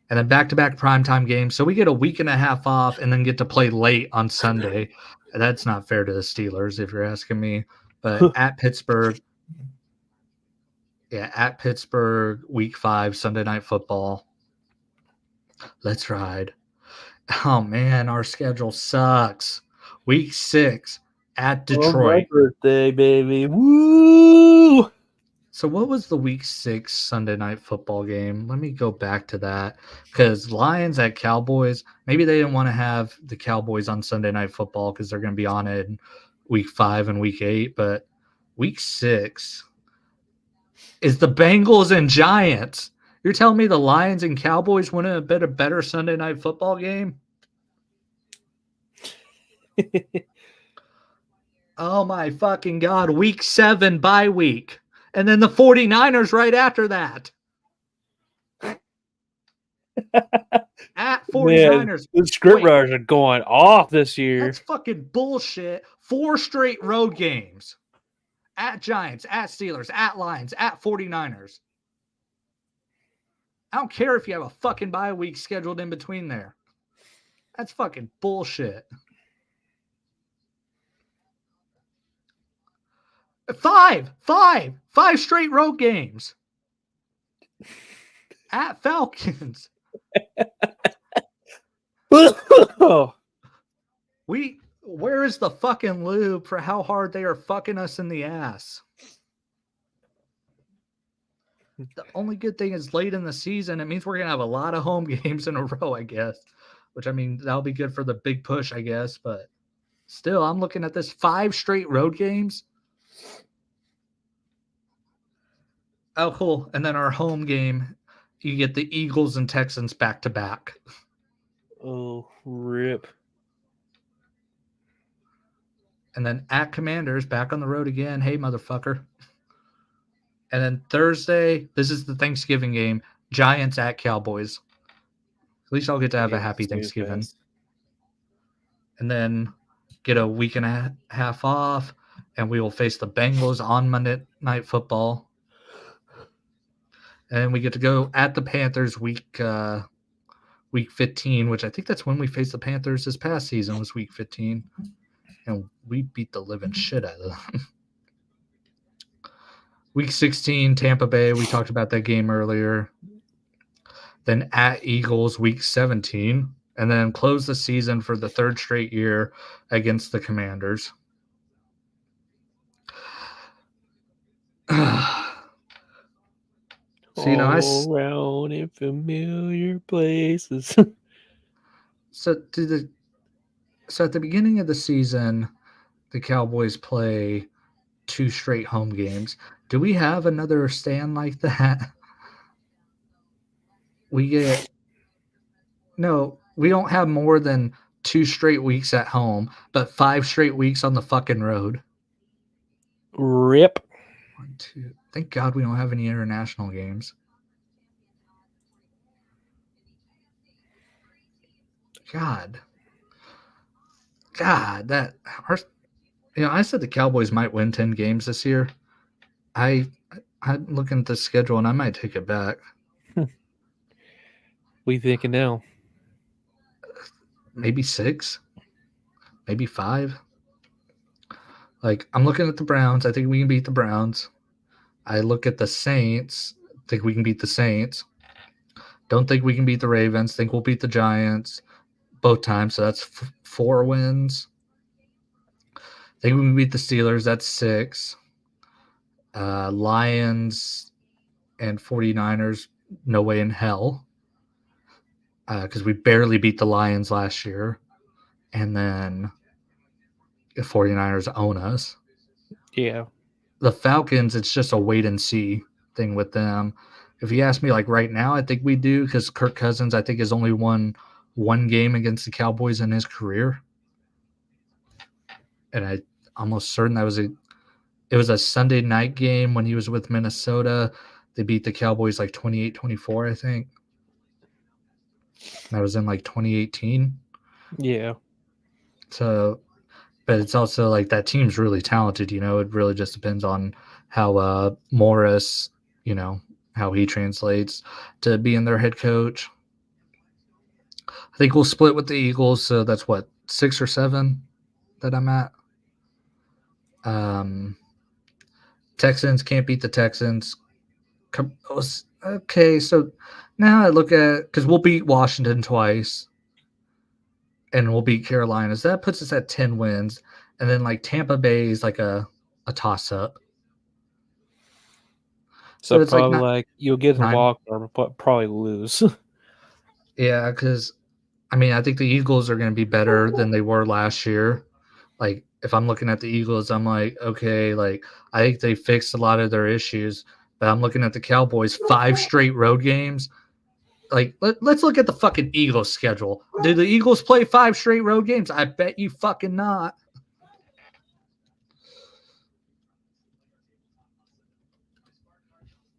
And then back-to-back primetime games. So we get a week and a half off and then get to play late on Sunday. That's not fair to the Steelers, if you're asking me. But at Pittsburgh, week 5, Sunday Night Football. Let's ride. Oh, man, our schedule sucks. Week 6 at Detroit. Oh, my birthday, baby. Woo! So what was the week 6 Sunday Night Football game? Let me go back to that because Lions at Cowboys, maybe they didn't want to have the Cowboys on Sunday Night Football because they're going to be on it in week 5 and week 8. But week 6 is the Bengals and Giants. You're telling me the Lions and Cowboys wouldn't have been a better Sunday Night Football game? Oh, my fucking God. Week 7 bye week. And then the 49ers right after that. At 49ers. Man, the script writers are going off this year. That's fucking bullshit. 4 straight road games. At Giants, at Steelers, at Lions, at 49ers. I don't care if you have a fucking bye week scheduled in between there. That's fucking bullshit. 5 straight road games. At Falcons. Where is the fucking lube for how hard they are fucking us in the ass? The only good thing is late in the season. It means we're going to have a lot of home games in a row, I guess. Which, I mean, that'll be good for the big push, I guess. But still, I'm looking at this 5 straight road games. Oh, cool. And then our home game, you get the Eagles and Texans back to back. Oh, rip. And then at Commanders, back on the road again. Hey, motherfucker. And then Thursday, this is the Thanksgiving game, Giants at Cowboys. At least I'll get to have a happy Thanksgiving. And then get a week and a half off. and we will face the Bengals on Monday Night Football. And we get to go at the Panthers week 15, which I think that's when we faced the Panthers this past season, was week 15. And we beat the living shit out of them. Week 16, Tampa Bay. We talked about that game earlier. Then at Eagles, week 17. And then close the season for the third straight year against the Commanders. So, all around in familiar places. So at the beginning of the season, the Cowboys play 2 straight home games. Do we have another stand like that? No, we don't have more than 2 straight weeks at home, but 5 straight weeks on the fucking road. Rip. 1, 2. Thank God we don't have any international games. God, that hurts. I said the Cowboys might win 10 games this year. I'm looking at the schedule and I might take it back. What are you thinking now? Maybe 6, maybe 5. Like, I'm looking at the Browns. I think we can beat the Browns. I look at the Saints. Think we can beat the Saints. Don't think we can beat the Ravens. Think we'll beat the Giants both times. So that's 4 wins. Think we can beat the Steelers. That's 6. Lions and 49ers, no way in hell. Because we barely beat the Lions last year. And then the 49ers own us. Yeah. The Falcons, it's just a wait and see thing with them. If you ask me, like, right now, I think we do, because Kirk Cousins, I think, has only won 1 game against the Cowboys in his career. And I'm almost certain it was a Sunday night game when he was with Minnesota. They beat the Cowboys like 28-24, I think. That was in like 2018. Yeah. So, but it's also like that team's really talented. It really just depends on how Morris, how he translates to being their head coach. I think we'll split with the Eagles. So that's what, 6 or 7 that I'm at. Texans can't beat the Texans. Okay, so now I look at, because we'll beat Washington twice and we'll beat Carolina. So that puts us at 10 wins. And then like Tampa Bay is like a toss-up. So it's probably like you'll get a walk or probably lose. Yeah, because, I think the Eagles are going to be better than they were last year. Like, if I'm looking at the Eagles, I'm like, okay, like, I think they fixed a lot of their issues. But I'm looking at the Cowboys, 5 straight road games. Like, let's look at the fucking Eagles schedule. Do the Eagles play 5 straight road games? I bet you fucking not.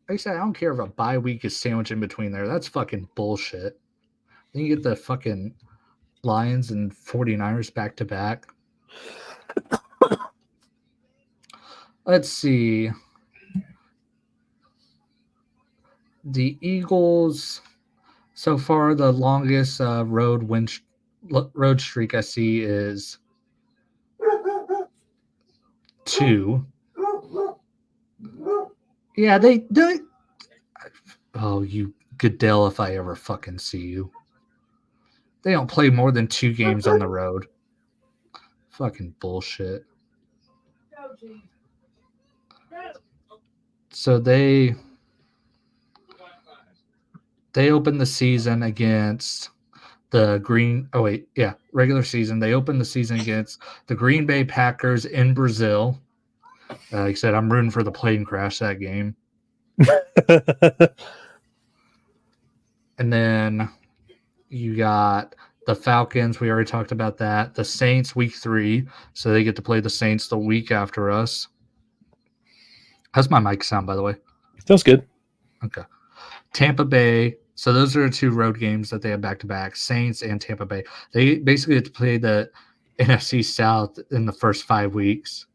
Like I said, I don't care if a bye week is sandwiched in between there. That's fucking bullshit. Then you get the fucking Lions and 49ers back to back. Let's see. The Eagles, so far, the longest road streak I see is 2. Yeah, they do. Oh, you Goodell, if I ever fucking see you. They don't play more than 2 games on the road. Fucking bullshit. So they opened the season against the regular season. They opened the season against the Green Bay Packers in Brazil. Like I said, I'm rooting for the plane crash that game. And then you got the Falcons. We already talked about that. The Saints week 3. So they get to play the Saints the week after us. How's my mic sound, by the way? Sounds good. Okay. Tampa Bay. So those are the 2 road games that they have back-to-back, Saints and Tampa Bay. They basically get to play the NFC South in the first 5 weeks.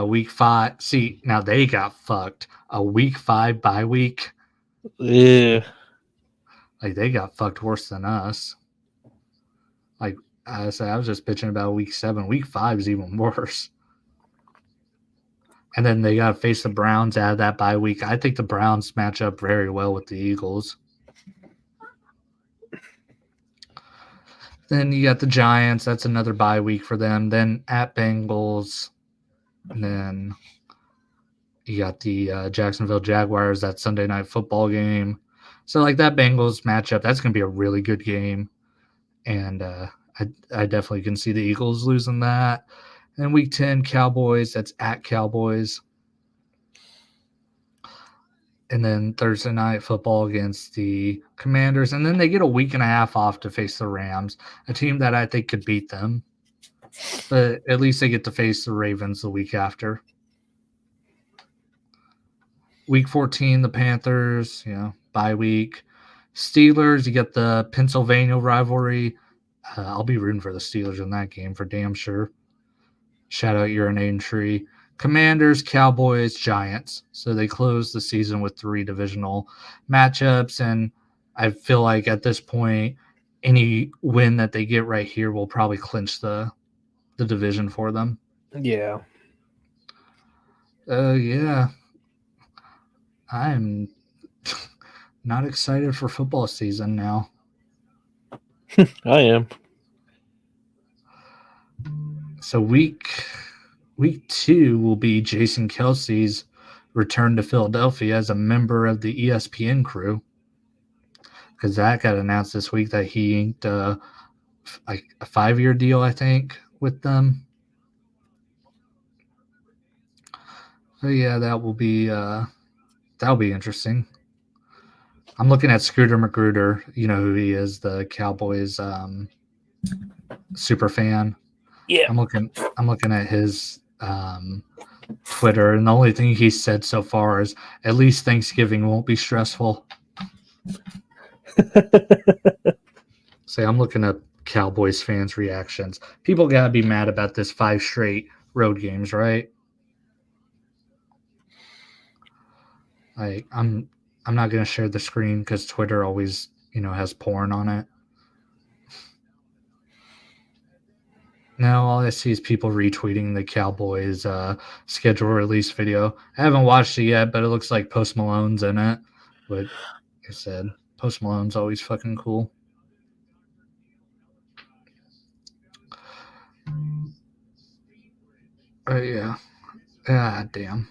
Week 5. See, now they got fucked. A week 5 bye week. Yeah. Like they got fucked worse than us. Like I said, I was just bitching about week 7. Week 5 is even worse. And then they got to face the Browns out of that bye week. I think the Browns match up very well with the Eagles. Then you got the Giants. That's another bye week for them. Then at Bengals. And then you got the Jacksonville Jaguars, that Sunday night football game. So, like that Bengals matchup, that's going to be a really good game. And I definitely can see the Eagles losing that. And week 10, Cowboys. That's at Cowboys. And then Thursday night football against the Commanders. And then they get a week and a half off to face the Rams, a team that I think could beat them. But at least they get to face the Ravens the week after. Week 14, the Panthers, bye week. Steelers, you get the Pennsylvania rivalry. I'll be rooting for the Steelers in that game for damn sure. Shout out Urinating Tree. Commanders, Cowboys, Giants. So they close the season with 3 divisional matchups. And I feel like at this point, any win that they get right here will probably clinch the division for them. Yeah. Yeah. I'm not excited for football season now. I am. So week 2 will be Jason Kelsey's return to Philadelphia as a member of the ESPN crew, because that got announced this week that he inked like a 5-year deal, I think, with them. So yeah, that'll be interesting. I'm looking at Scooter Magruder. You know who he is, the Cowboys super fan. Yeah. I'm looking at his Twitter, and the only thing he's said so far is at least Thanksgiving won't be stressful. So I'm looking at Cowboys fans' reactions. People gotta be mad about this 5 straight road games, right? Like I'm not gonna share the screen because Twitter always, has porn on it. Now all I see is people retweeting the Cowboys schedule release video. I haven't watched it yet, but it looks like Post Malone's in it. But like I said, Post Malone's always fucking cool. Yeah. Ah, damn.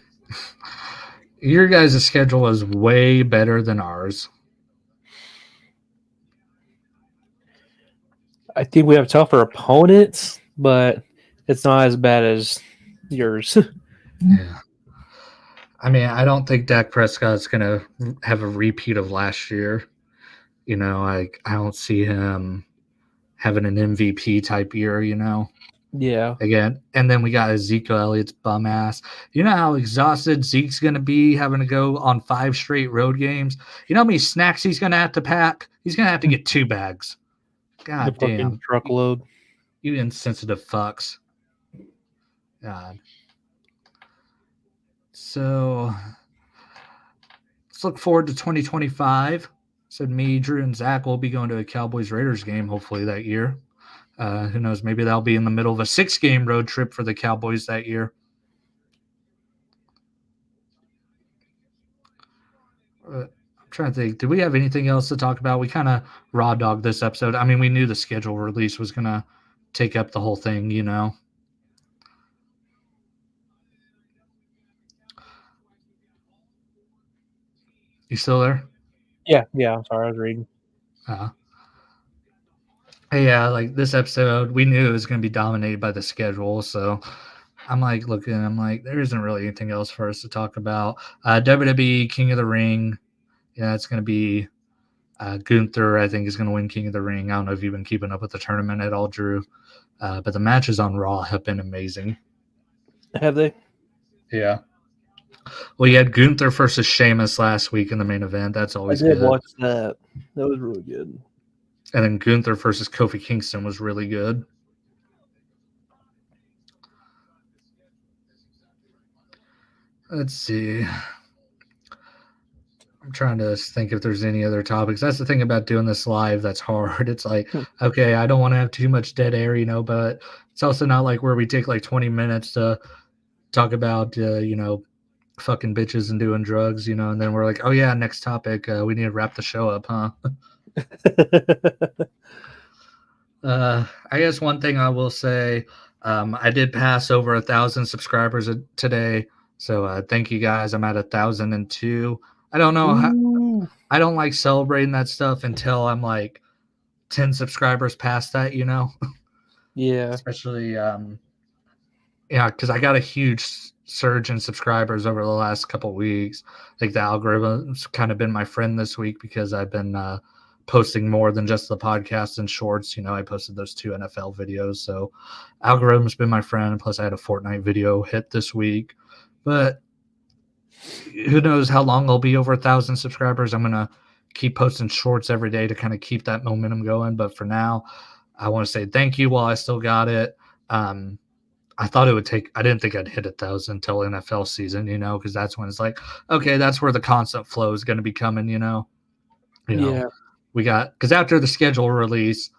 Your guys' schedule is way better than ours. I think we have tougher opponents, but it's not as bad as yours. Yeah. I mean, I don't think Dak Prescott's going to have a repeat of last year. I don't see him having an MVP type year, Yeah. Again. And then we got Ezekiel Elliott's bum ass. You know how exhausted Zeke's going to be having to go on 5 straight road games? You know how many snacks he's going to have to pack? He's going to have to get 2 bags. God The fucking damn. truckload. You insensitive fucks. God. So let's look forward to 2025. Said me, Drew, and Zach will be going to a Cowboys Raiders game hopefully that year. Who knows? Maybe that'll be in the middle of a 6-game road trip for the Cowboys that year. I'm trying to think. Did we have anything else to talk about? We kind of raw dogged this episode. I mean, we knew the schedule release was going to take up the whole thing, You still there? Yeah. I'm sorry. I was reading. Yeah, like this episode, we knew it was going to be dominated by the schedule. So I'm like looking, there isn't really anything else for us to talk about. WWE King of the Ring. Yeah, it's going to be Gunther, I think, is going to win King of the Ring. I don't know if you've been keeping up with the tournament at all, Drew. But the matches on Raw have been amazing. Have they? Yeah. Well, you had Gunther versus Sheamus last week in the main event. That's always good. I did watch that. That was really good. And then Gunther versus Kofi Kingston was really good. Let's see. I'm trying to think if there's any other topics. That's the thing about doing this live that's hard. It's like, Hmm. okay, I don't want to have too much dead air, but it's also not like where we take like 20 minutes to talk about, fucking bitches and doing drugs, and then we're like, oh yeah, next topic. We need to wrap the show up, huh? I guess one thing I will say, I did pass over 1,000 subscribers today, so thank you guys. I'm at 1,002. I don't know how. Ooh. I don't like celebrating that stuff until I'm like 10 subscribers past that, Yeah. especially yeah, because I got a huge surge in subscribers over the last couple weeks. Like the algorithm's kind of been my friend this week because I've been posting more than just the podcast and shorts. I posted those 2 NFL videos, so algorithm's been my friend. Plus, I had a Fortnite video hit this week, but who knows how long I'll be over 1,000 subscribers. I'm gonna keep posting shorts every day to kind of keep that momentum going. But for now, I want to say thank you while I still got it. I thought it would take. I didn't think I'd hit 1,000 until NFL season, because that's when it's like, okay, that's where the constant flow is going to be coming. Yeah. We got because after the schedule release,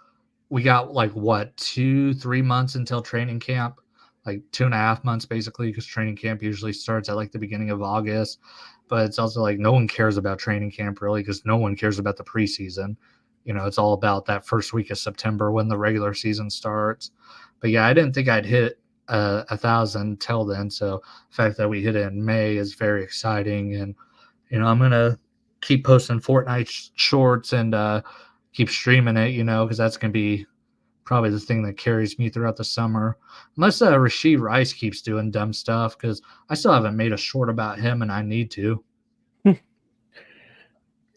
we got like what 2-3 months until training camp, like 2.5 months basically, because training camp usually starts at like the beginning of August. But it's also like no one cares about training camp really because no one cares about the preseason. It's all about that first week of September when the regular season starts. But yeah, I didn't think I'd hit 1,000 till then. So the fact that we hit it in May is very exciting, and I'm gonna keep posting Fortnite shorts and keep streaming it, because that's gonna be probably the thing that carries me throughout the summer. Unless Rashid Rice keeps doing dumb stuff, because I still haven't made a short about him, and I need to.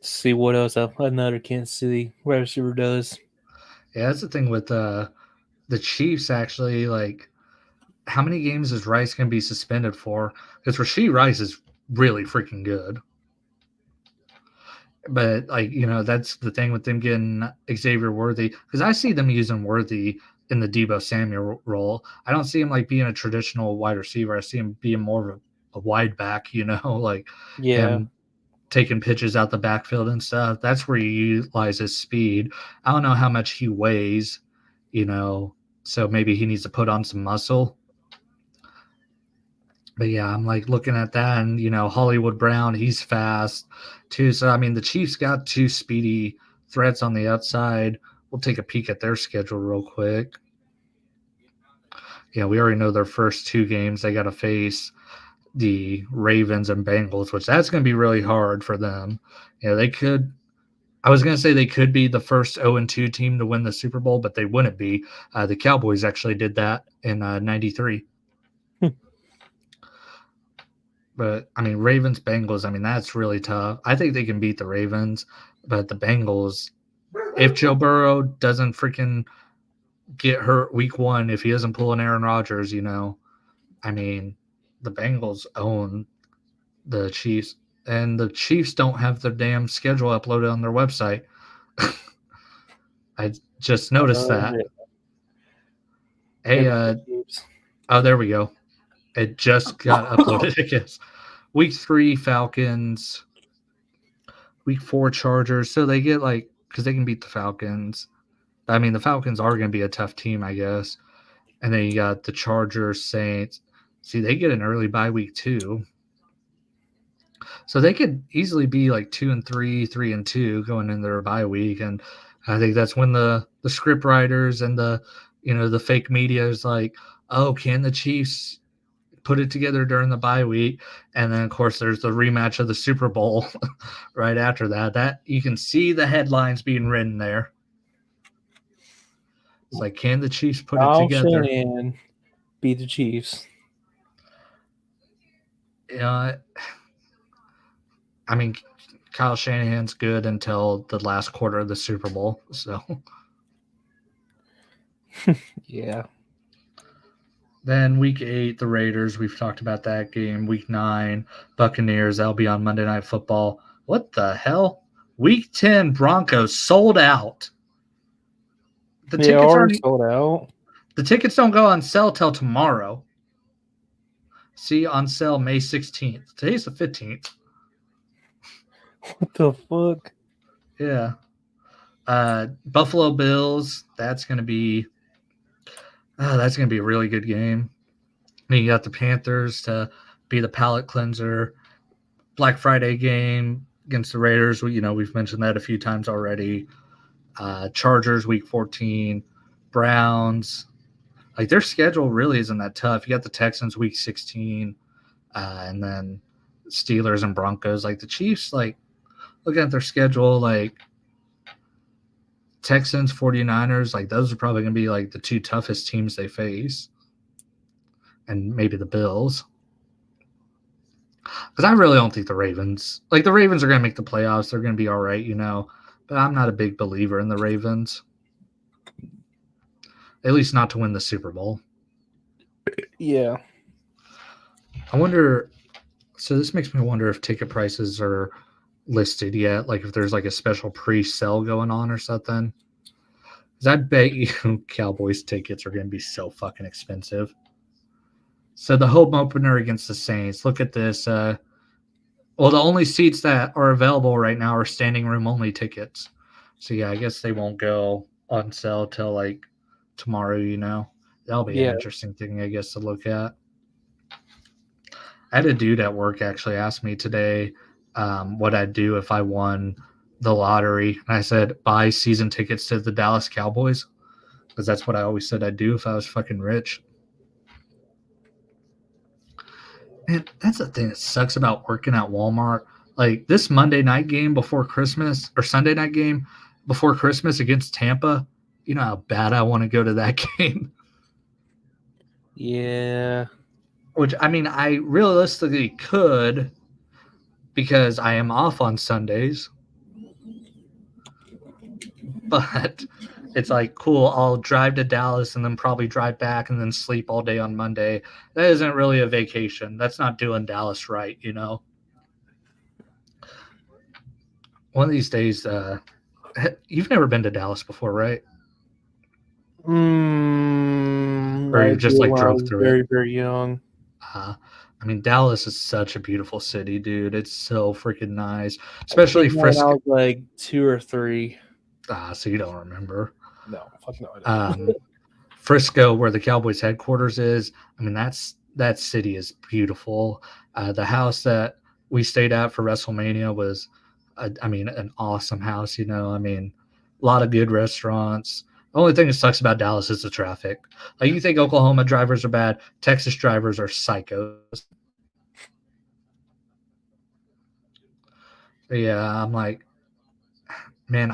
See what else another Kansas City wide receiver does. Yeah, that's the thing with the Chiefs. Actually, like, how many games is Rice gonna be suspended for? Because Rashid Rice is really freaking good. But like that's the thing with them getting Xavier Worthy, because I see them using Worthy in the Debo Samuel role. I don't see him like being a traditional wide receiver. I see him being more of a wide back, like Yeah. him taking pitches out the backfield and stuff. That's where he utilizes speed. I don't know how much he weighs, so maybe he needs to put on some muscle. But yeah, I'm like looking at that, and Hollywood Brown, he's fast too. So I mean, the Chiefs got 2 speedy threats on the outside. We'll take a peek at their schedule real quick. Yeah, we already know their first 2 games. They got to face the Ravens and Bengals, which that's going to be really hard for them. They could. I was going to say they could be the first 0-2 team to win the Super Bowl, but they wouldn't be. The Cowboys actually did that in '93. But I mean, Ravens, Bengals, I mean, that's really tough. I think they can beat the Ravens, but the Bengals, if Joe Burrow doesn't freaking get hurt week 1, if he doesn't pull an Aaron Rodgers, I mean, the Bengals own the Chiefs, and the Chiefs don't have their damn schedule uploaded on their website. I just noticed that. Hey, oh, there we go. It just got uploaded, I guess. Week 3, Falcons. Week 4, Chargers. So they get because they can beat the Falcons. I mean, the Falcons are going to be a tough team, I guess. And then you got the Chargers, Saints. See, they get an early bye week too. So they could easily be like 2-3, 3-2 going in their bye week. And I think that's when the script writers and the fake media is like, oh, can the Chiefs put it together during the bye week? And then of course there's the rematch of the Super Bowl right after that you can see the headlines being written there. It's like, can the Chiefs put it together? Shanahan beat the Chiefs. I mean, Kyle Shanahan's good until the last quarter of the Super Bowl, so Yeah. Then week 8, the Raiders, we've talked about that game. Week 9, Buccaneers, that'll be on Monday Night Football. What the hell? Week 10, Broncos sold out. The tickets are sold out. The tickets don't go on sale till tomorrow. See on sale May 16th. Today's the 15th. What the fuck? Yeah. Buffalo Bills. That's gonna be a really good game. And you got the Panthers to be the palate cleanser. Black Friday game against the Raiders. We've mentioned that a few times already. Chargers week 14. Browns. Like their schedule really isn't that tough. You got the Texans week 16, and then Steelers and Broncos. Like the Chiefs, like looking at their schedule, like Texans, 49ers, like those are probably going to be like the two toughest teams they face. And maybe the Bills. Because I really don't think the Ravens are going to make the playoffs. They're going to be all right, but I'm not a big believer in the Ravens. At least not to win the Super Bowl. Yeah. I wonder. So this makes me wonder if ticket prices are listed yet. Like if there's like a special pre-sale going on or something. Because I bet you Cowboys tickets are going to be so fucking expensive. So the home opener against the Saints. Look at this. The only seats that are available right now are standing room only tickets. So yeah, I guess they won't go on sale till like tomorrow. That'll be an interesting thing, I guess, to look at. I had a dude at work actually ask me today what I'd do if I won the lottery, and I said buy season tickets to the Dallas Cowboys because that's what I always said I'd do if I was fucking rich. And that's the thing that sucks about working at Walmart. Like this Monday night game before Christmas or Sunday night game before Christmas against Tampa, you know how bad I want to go to that game. Yeah. Which, I mean, I realistically could because I am off on Sundays. But it's like, cool, I'll drive to Dallas and then probably drive back and then sleep all day on Monday. That isn't really a vacation. That's not doing Dallas right, One of these days, you've never been to Dallas before, right? Or I you just like drove through very, it? very young. I mean, Dallas is such a beautiful city, dude. It's so freaking nice, especially When I Frisco. was like 2 or 3. So you don't remember? No, fuck no, I don't. Frisco, where the Cowboys headquarters is. I mean, that city is beautiful. The house that we stayed at for WrestleMania was, an awesome house. I mean, a lot of good restaurants. The only thing that sucks about Dallas is the traffic. Like you think Oklahoma drivers are bad, Texas drivers are psychos. But yeah, I'm like, man,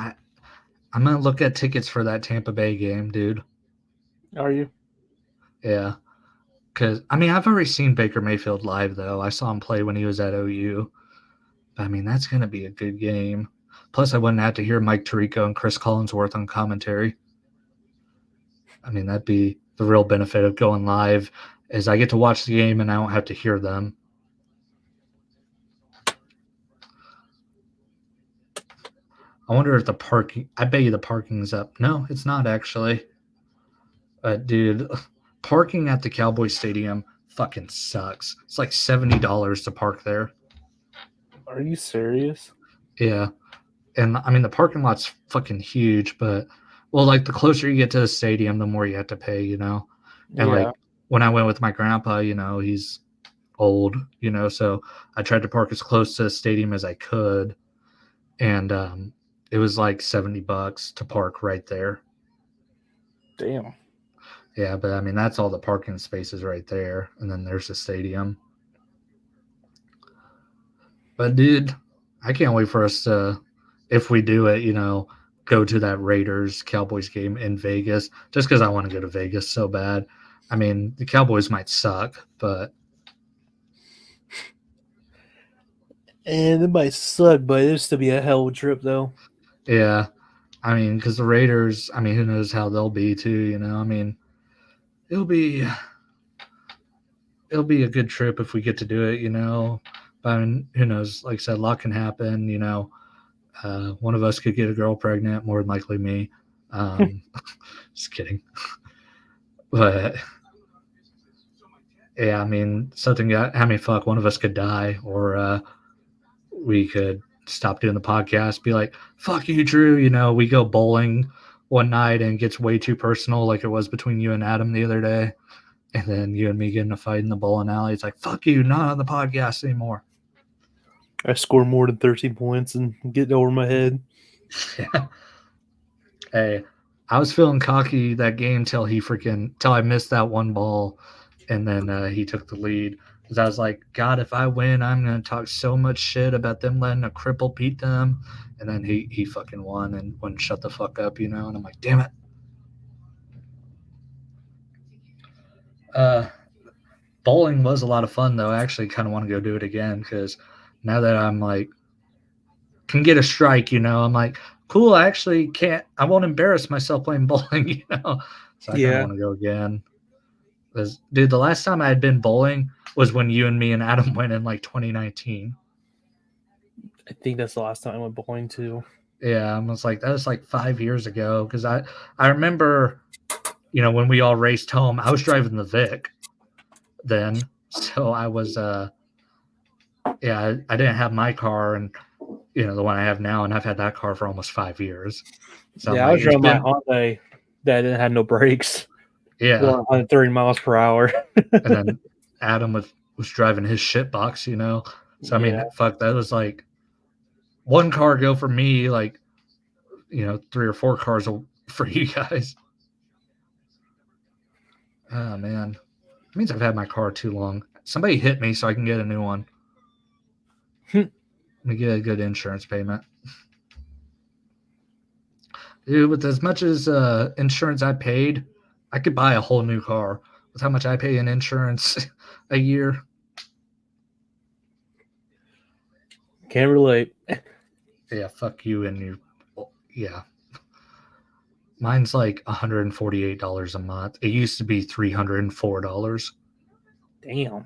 I'm gonna look at tickets for that Tampa Bay game, dude. Are you? Yeah. Because, I mean, I've already seen Baker Mayfield live, though. I saw him play when he was at OU. I mean, that's going to be a good game. Plus, I wouldn't have to hear Mike Tirico and Chris Collinsworth on commentary. I mean, that'd be the real benefit of going live is I get to watch the game and I don't have to hear them. I wonder if the parking – I bet you the parking's up. No, it's not actually. Dude, parking at the Cowboys Stadium fucking sucks. It's like $70 to park there. Are you serious? Yeah. And I mean, the parking lot's fucking huge, but like the closer you get to the stadium, the more you have to pay, And like when I went with my grandpa, he's old, so I tried to park as close to the stadium as I could. And it was like $70 to park right there. Damn. Yeah, but I mean, that's all the parking spaces right there. And then there's the stadium. But dude, I can't wait for us to, if we do it, go to that Raiders Cowboys game in Vegas, just because I want to go to Vegas so bad. I mean, the Cowboys might suck, but. And it might suck, but it'll still be a hell of a trip, though. Yeah. I mean, because the Raiders, I mean, who knows how they'll be, too, I mean, it'll be a good trip if we get to do it, But I mean, who knows? Like I said, a lot can happen, one of us could get a girl pregnant, more than likely me. Just kidding. But Yeah, I mean, fuck, one of us could die, or we could stop doing the podcast, be like, fuck you, Drew. We go bowling one night and it gets way too personal, like it was between you and Adam the other day. And then you and me get in a fight in the bowling alley. It's like, fuck you, not on the podcast anymore. I score more than 13 points and get over my head. Yeah. Hey, I was feeling cocky that game till I missed that one ball, and then he took the lead. Because I was like, God, if I win, I'm gonna talk so much shit about them letting a cripple beat them. And then he fucking won and wouldn't shut the fuck up, And I'm like, damn it. Bowling was a lot of fun though. I actually kind of want to go do it again because now that I'm like can get a strike, I'm like, cool. I actually can't. I won't embarrass myself playing bowling, So I kind of want to go again. Because, dude, the last time I had been bowling was when you and me and Adam went in like 2019. I think that's the last time I went bowling too. Yeah, I was like, that was like 5 years ago. Because I remember, when we all raced home, I was driving the Vic then, so I was I didn't have my car and the one I have now, and I've had that car for almost 5 years. So yeah, I was driving my Hyundai that didn't have no brakes. Yeah, 130 miles per hour. And then Adam was driving his shit box, So I mean, fuck, that was like one car go for me, like 3 or 4 cars for you guys. Oh man, it means I've had my car too long. Somebody hit me so I can get a new one. Let me get a good insurance payment. Dude, with as much as insurance I paid, I could buy a whole new car. With how much I pay in insurance a year. Can't relate. Yeah, fuck you and you. Yeah. Mine's like $148 a month. It used to be $304. Damn.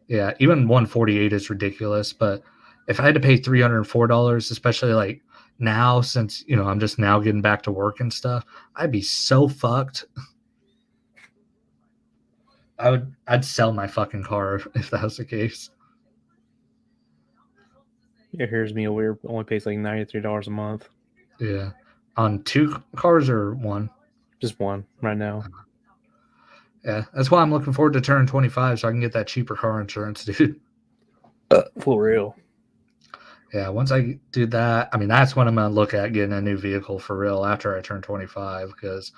Yeah, even 148 is ridiculous, but if I had to pay $304, especially like now since, I'm just now getting back to work and stuff, I'd be so fucked. I'd sell my fucking car if that was the case. Yeah, here's me over here only pays like $93 a month. Yeah. On 2 cars or one? Just one right now. Yeah, that's why I'm looking forward to turning 25 so I can get that cheaper car insurance, dude. For real. Yeah, once I do that, I mean, that's when I'm going to look at getting a new vehicle for real after I turn 25, because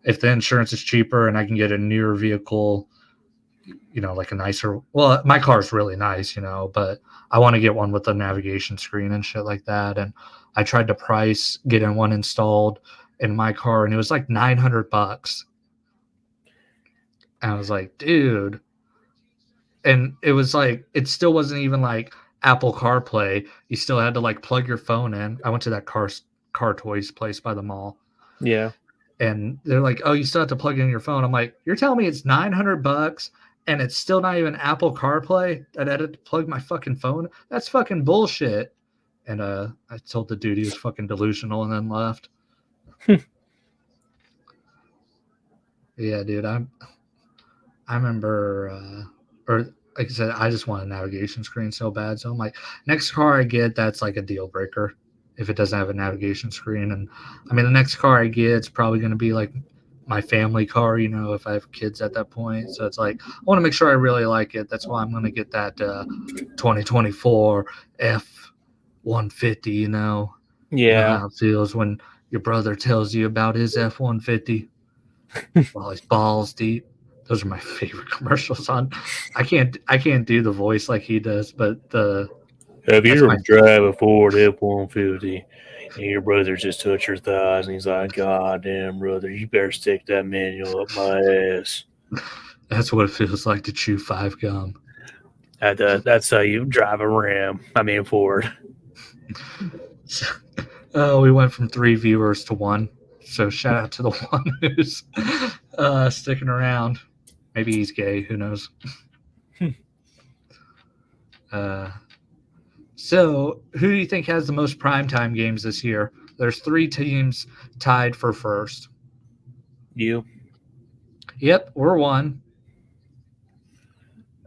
if the insurance is cheaper and I can get a newer vehicle, like a nicer, well, my car is really nice, but I want to get one with a navigation screen and shit like that. And I tried to price getting one installed in my car, and it was like $900. And I was like, dude. And it was like, it still wasn't even like Apple CarPlay. You still had to like plug your phone in. I went to that car toys place by the mall. Yeah. And they're like, oh, you still have to plug in your phone. I'm like, you're telling me it's $900 and it's still not even Apple CarPlay that I had to plug my fucking phone? That's fucking bullshit. And I told the dude he was fucking delusional and then left. Yeah, dude, I remember, or like I said, I just want a navigation screen so bad. So I'm like, next car I get, that's like a deal breaker if it doesn't have a navigation screen. And I mean, the next car I get, it's probably going to be like my family car, if I have kids at that point. So it's like, I want to make sure I really like it. That's why I'm going to get that 2024 F-150, Yeah. You know how it feels when your brother tells you about his F-150 while he's balls deep. Those are my favorite commercials on. I can't do the voice like he does, but have you ever drive a Ford F-150 and your brother just touched your thighs and he's like, God damn, brother, you better stick that manual up my ass. That's what it feels like to chew 5 gum. That's how you drive a Ram. I mean, Ford. We went from 3 viewers to 1. So shout out to the one who's sticking around. Maybe he's gay. Who knows? So who do you think has the most primetime games this year? There's 3 teams tied for first. You? Yep, we're 1.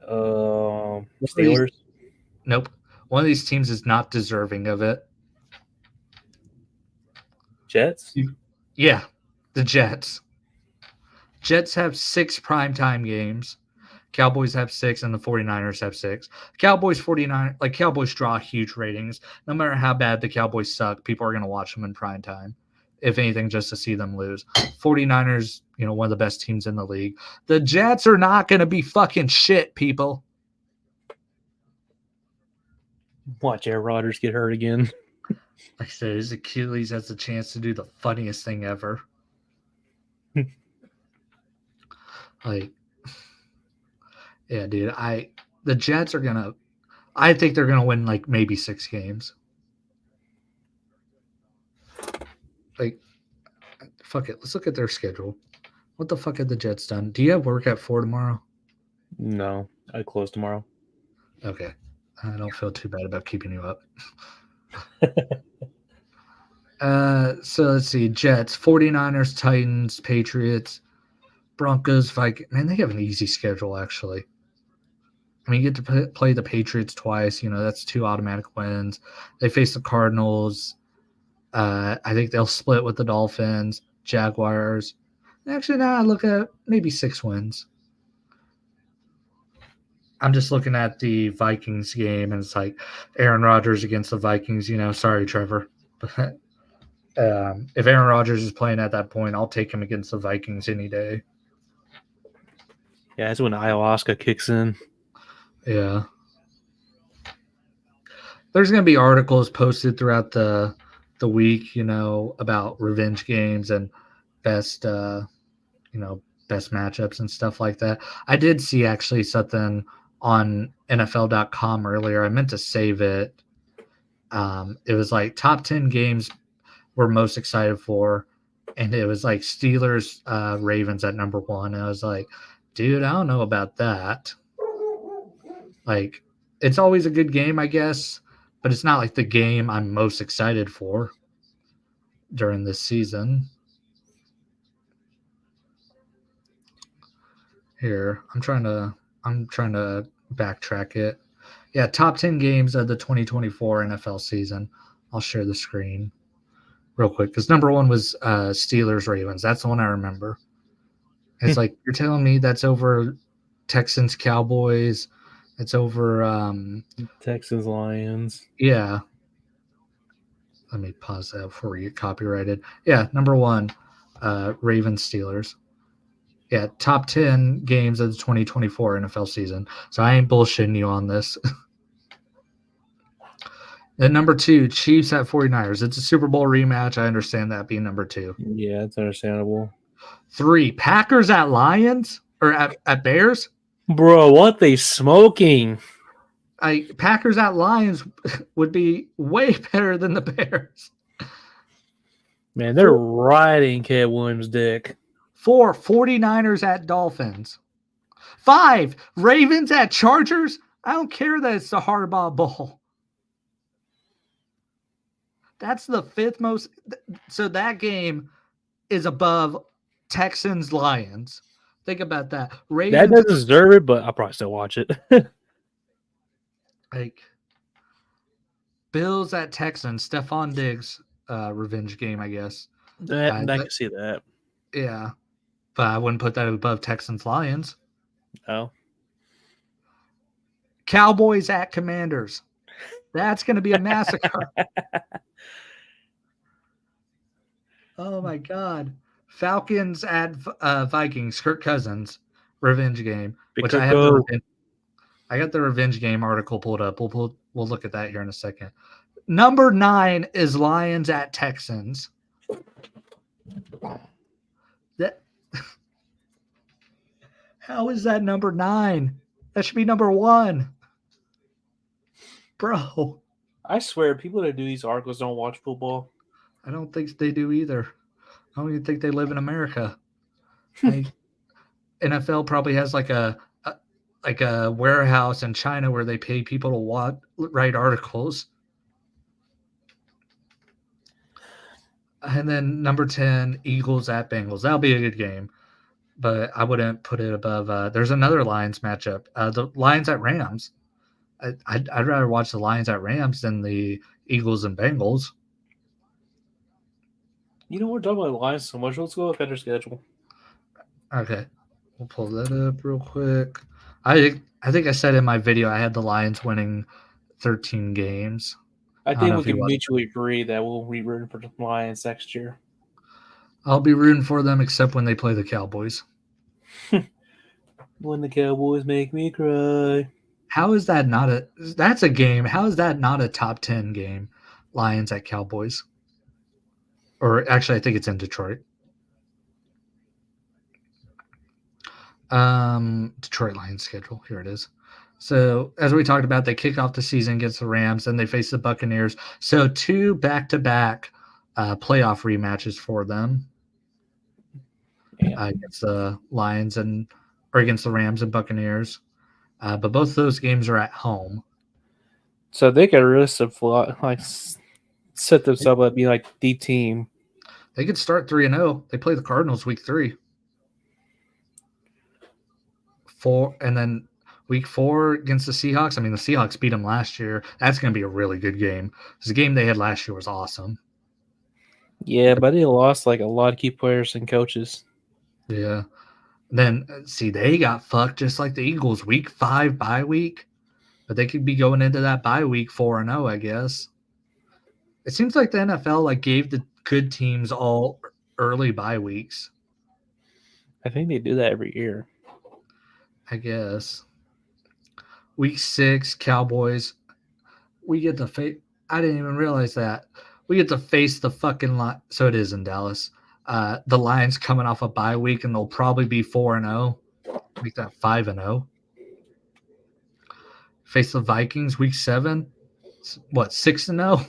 One of these, Steelers. nope. One of these teams is not deserving of it. Jets. Yeah, the Jets. Jets have 6 primetime games. Cowboys have 6 and the 49ers have 6. Cowboys 49 like Cowboys draw huge ratings. No matter how bad the Cowboys suck, people are going to watch them in prime time. If anything, just to see them lose. 49ers, one of the best teams in the league. The Jets are not going to be fucking shit, people. Watch Aaron Rodgers get hurt again. Like I said, his Achilles has the chance to do the funniest thing ever. Like, yeah, dude. The Jets are gonna. I think they're gonna win like maybe 6 games. Like, fuck it. Let's look at their schedule. What the fuck have the Jets done? Do you have work at 4 tomorrow? No, I close tomorrow. Okay. I don't feel too bad about keeping you up. So let's see. Jets, 49ers, Titans, Patriots, Broncos, Vikings. Man, they have an easy schedule, actually. I mean, you get to play the Patriots twice. That's 2 automatic wins. They face the Cardinals. I think they'll split with the Dolphins, Jaguars. Actually, now I look at maybe 6 wins. I'm just looking at the Vikings game, and it's like Aaron Rodgers against the Vikings. Sorry, Trevor. But if Aaron Rodgers is playing at that point, I'll take him against the Vikings any day. Yeah, that's when ayahuasca kicks in. Yeah. There's going to be articles posted throughout the week, about revenge games and best, best matchups and stuff like that. I did see actually something on NFL.com earlier. I meant to save it. It was like top 10 games we're most excited for. And it was like Steelers, Ravens at number 1. And I was like, dude, I don't know about that. Like, it's always a good game, I guess, but it's not like the game I'm most excited for during this season. Here, I'm trying to backtrack it. Yeah, top 10 games of the 2024 NFL season. I'll share the screen real quick because number 1 was Steelers Ravens. That's the one I remember. It's like, you're telling me that's over Texans Cowboys. It's over Texans Lions. Yeah. Let me pause that before we get copyrighted. Yeah, number 1, Ravens Steelers. Yeah, top 10 games of the 2024 NFL season. So I ain't bullshitting you on this. Then number 2, Chiefs at 49ers. It's a Super Bowl rematch. I understand that being number 2. Yeah, it's understandable. 3, Packers at Lions or at Bears. Bro, what they smoking? Packers at Lions would be way better than the Bears. Man, they're riding Cat Williams' dick. 4, 49ers at Dolphins. 5, Ravens at Chargers. I don't care that it's the Harbaugh Bowl. That's the 5th most. So that game is above Texans Lions. Think about that. That doesn't deserve it, but I'll probably still watch it. Like, Bills at Texans. Stephon Diggs revenge game, I guess. I can see that. Yeah. But I wouldn't put that above Texans Lions. Oh. Cowboys at Commanders. That's going to be a massacre. Oh, my God. Falcons at Vikings. Kirk Cousins. Revenge game. Which I have I got the revenge game article pulled up. We'll look at that here in a second. Number 9 is Lions at Texans. How is that number 9? That should be number 1. Bro. I swear, people that do these articles don't watch football. I don't think they do either. I don't even think they live in America. NFL probably has like a warehouse in China where they pay people to write articles. And then number 10, Eagles at Bengals. That'll be a good game. but I wouldn't put it above. There's another Lions matchup. The Lions at Rams. I'd rather watch the Lions at Rams than the Eagles and Bengals. You know, we're talking about the Lions so much. Let's go look at their schedule. Okay, we'll pull that up real quick. I think I said in my video I had the Lions winning 13 games. I don't think know we if you can watched. mutually agree that we'll be rooting for the Lions next year. I'll be rooting for them except when they play the Cowboys. When the Cowboys make me cry. How is that not a? That's a game. How is that not a top 10 game? Lions at Cowboys. Or actually, I think it's in Detroit. Detroit Lions schedule. Here it is. So as we talked about, they kick off the season against the Rams, and they face the Buccaneers. So 2 back-to-back playoff rematches for them against the Lions or against the Rams and Buccaneers. But both of those games are at home. So they could really set themselves up being like the team. They could start 3-0. They play the Cardinals week 3. And then week 4 against the Seahawks. I mean, the Seahawks beat them last year. That's going to be a really good game. The game they had last year was awesome. Yeah, but they lost like a lot of key players and coaches. Yeah. Then, see, they got fucked just like the Eagles. Week 5 bye week. But they could be going into that bye week 4-0, I guess. It seems like the NFL gave the good teams all early bye weeks. I think they do that every year. I guess. Week 6, Cowboys. We get to face. I didn't even realize that. We get to face the fucking so it is in Dallas. The Lions coming off a bye week, and they'll probably be 4-0. Make that 5-0. Face the Vikings week 7. What, 6-0?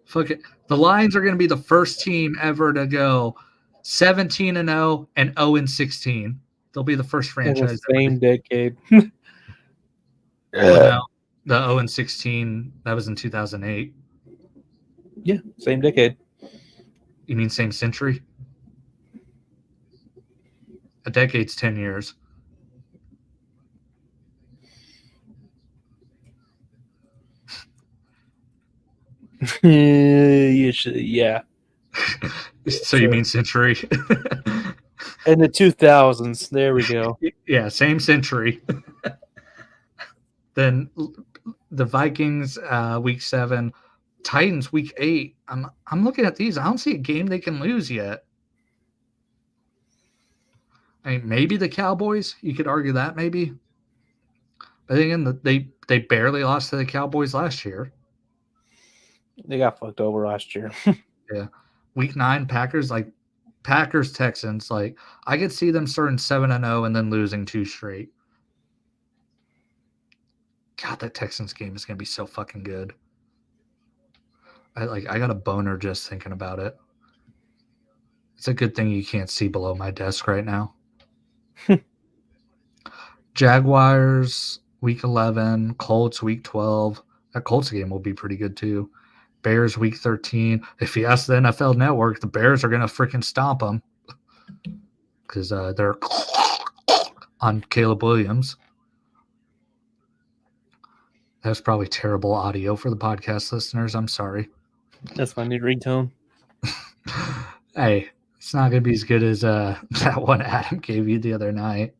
Fuck it. The Lions are going to be the first team ever to go 17-0 and 0-16. They'll be the first franchise. In the same decade. Well, no, the 0-16, that was in 2008. Yeah, same decade. You mean same century? A decade's 10 years. Yeah. So you mean century? In the 2000s. There we go. Yeah, same century. Then the Vikings week 7, Titans week 8. I'm looking at these. I don't see a game they can lose yet. I mean, maybe the Cowboys. You could argue that maybe. But again, they barely lost to the Cowboys last year. They got fucked over last year. Yeah. Week 9, Packers Texans. I could see them starting 7-0 and then losing 2 straight. God, that Texans game is gonna be so fucking good. I got a boner just thinking about it. It's a good thing you can't see below my desk right now. Jaguars week 11, Colts week 12. That Colts game will be pretty good too. Bears week 13. If you ask the NFL Network, the Bears are gonna freaking stomp them because they're on Caleb Williams. That's probably terrible audio for the podcast listeners. I'm sorry. That's my new ringtone. Hey, it's not going to be as good as that one Adam gave you the other night.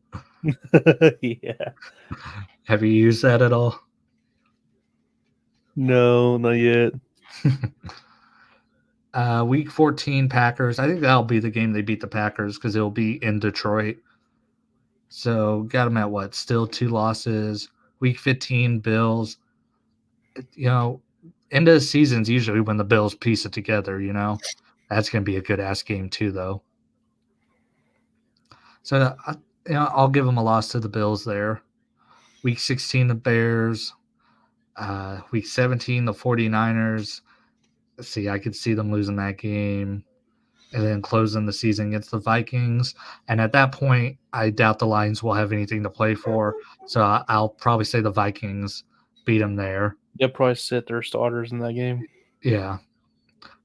Yeah. Have you used that at all? No, not yet. Week 14, Packers. I think that'll be the game they beat the Packers because it'll be in Detroit. So got them at what? Still 2 losses. Week 15, Bills. End of the season's usually when the Bills piece it together, That's going to be a good-ass game too, though. So, I'll give them a loss to the Bills there. Week 16, the Bears. Week 17, the 49ers. Let's see, I could see them losing that game and then closing the season against the Vikings. And at that point, I doubt the Lions will have anything to play for. So I'll probably say the Vikings beat them there. They'll probably sit their starters in that game. Yeah.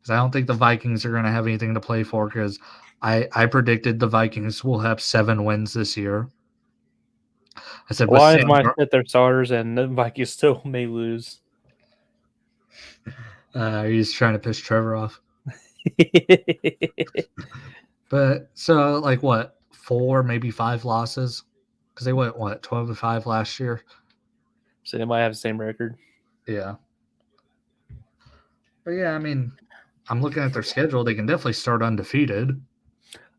because I don't think the Vikings are going to have anything to play for. Because I predicted the Vikings will have 7 wins this year. I said with Lions Sam. might sit their starters, and the Vikings still may lose. He's trying to piss Trevor off. But so like what 4 maybe 5 losses because they went what 12-5 last year. So they might have the same record. Yeah. But yeah, I mean, I'm looking at their schedule. They can definitely start undefeated.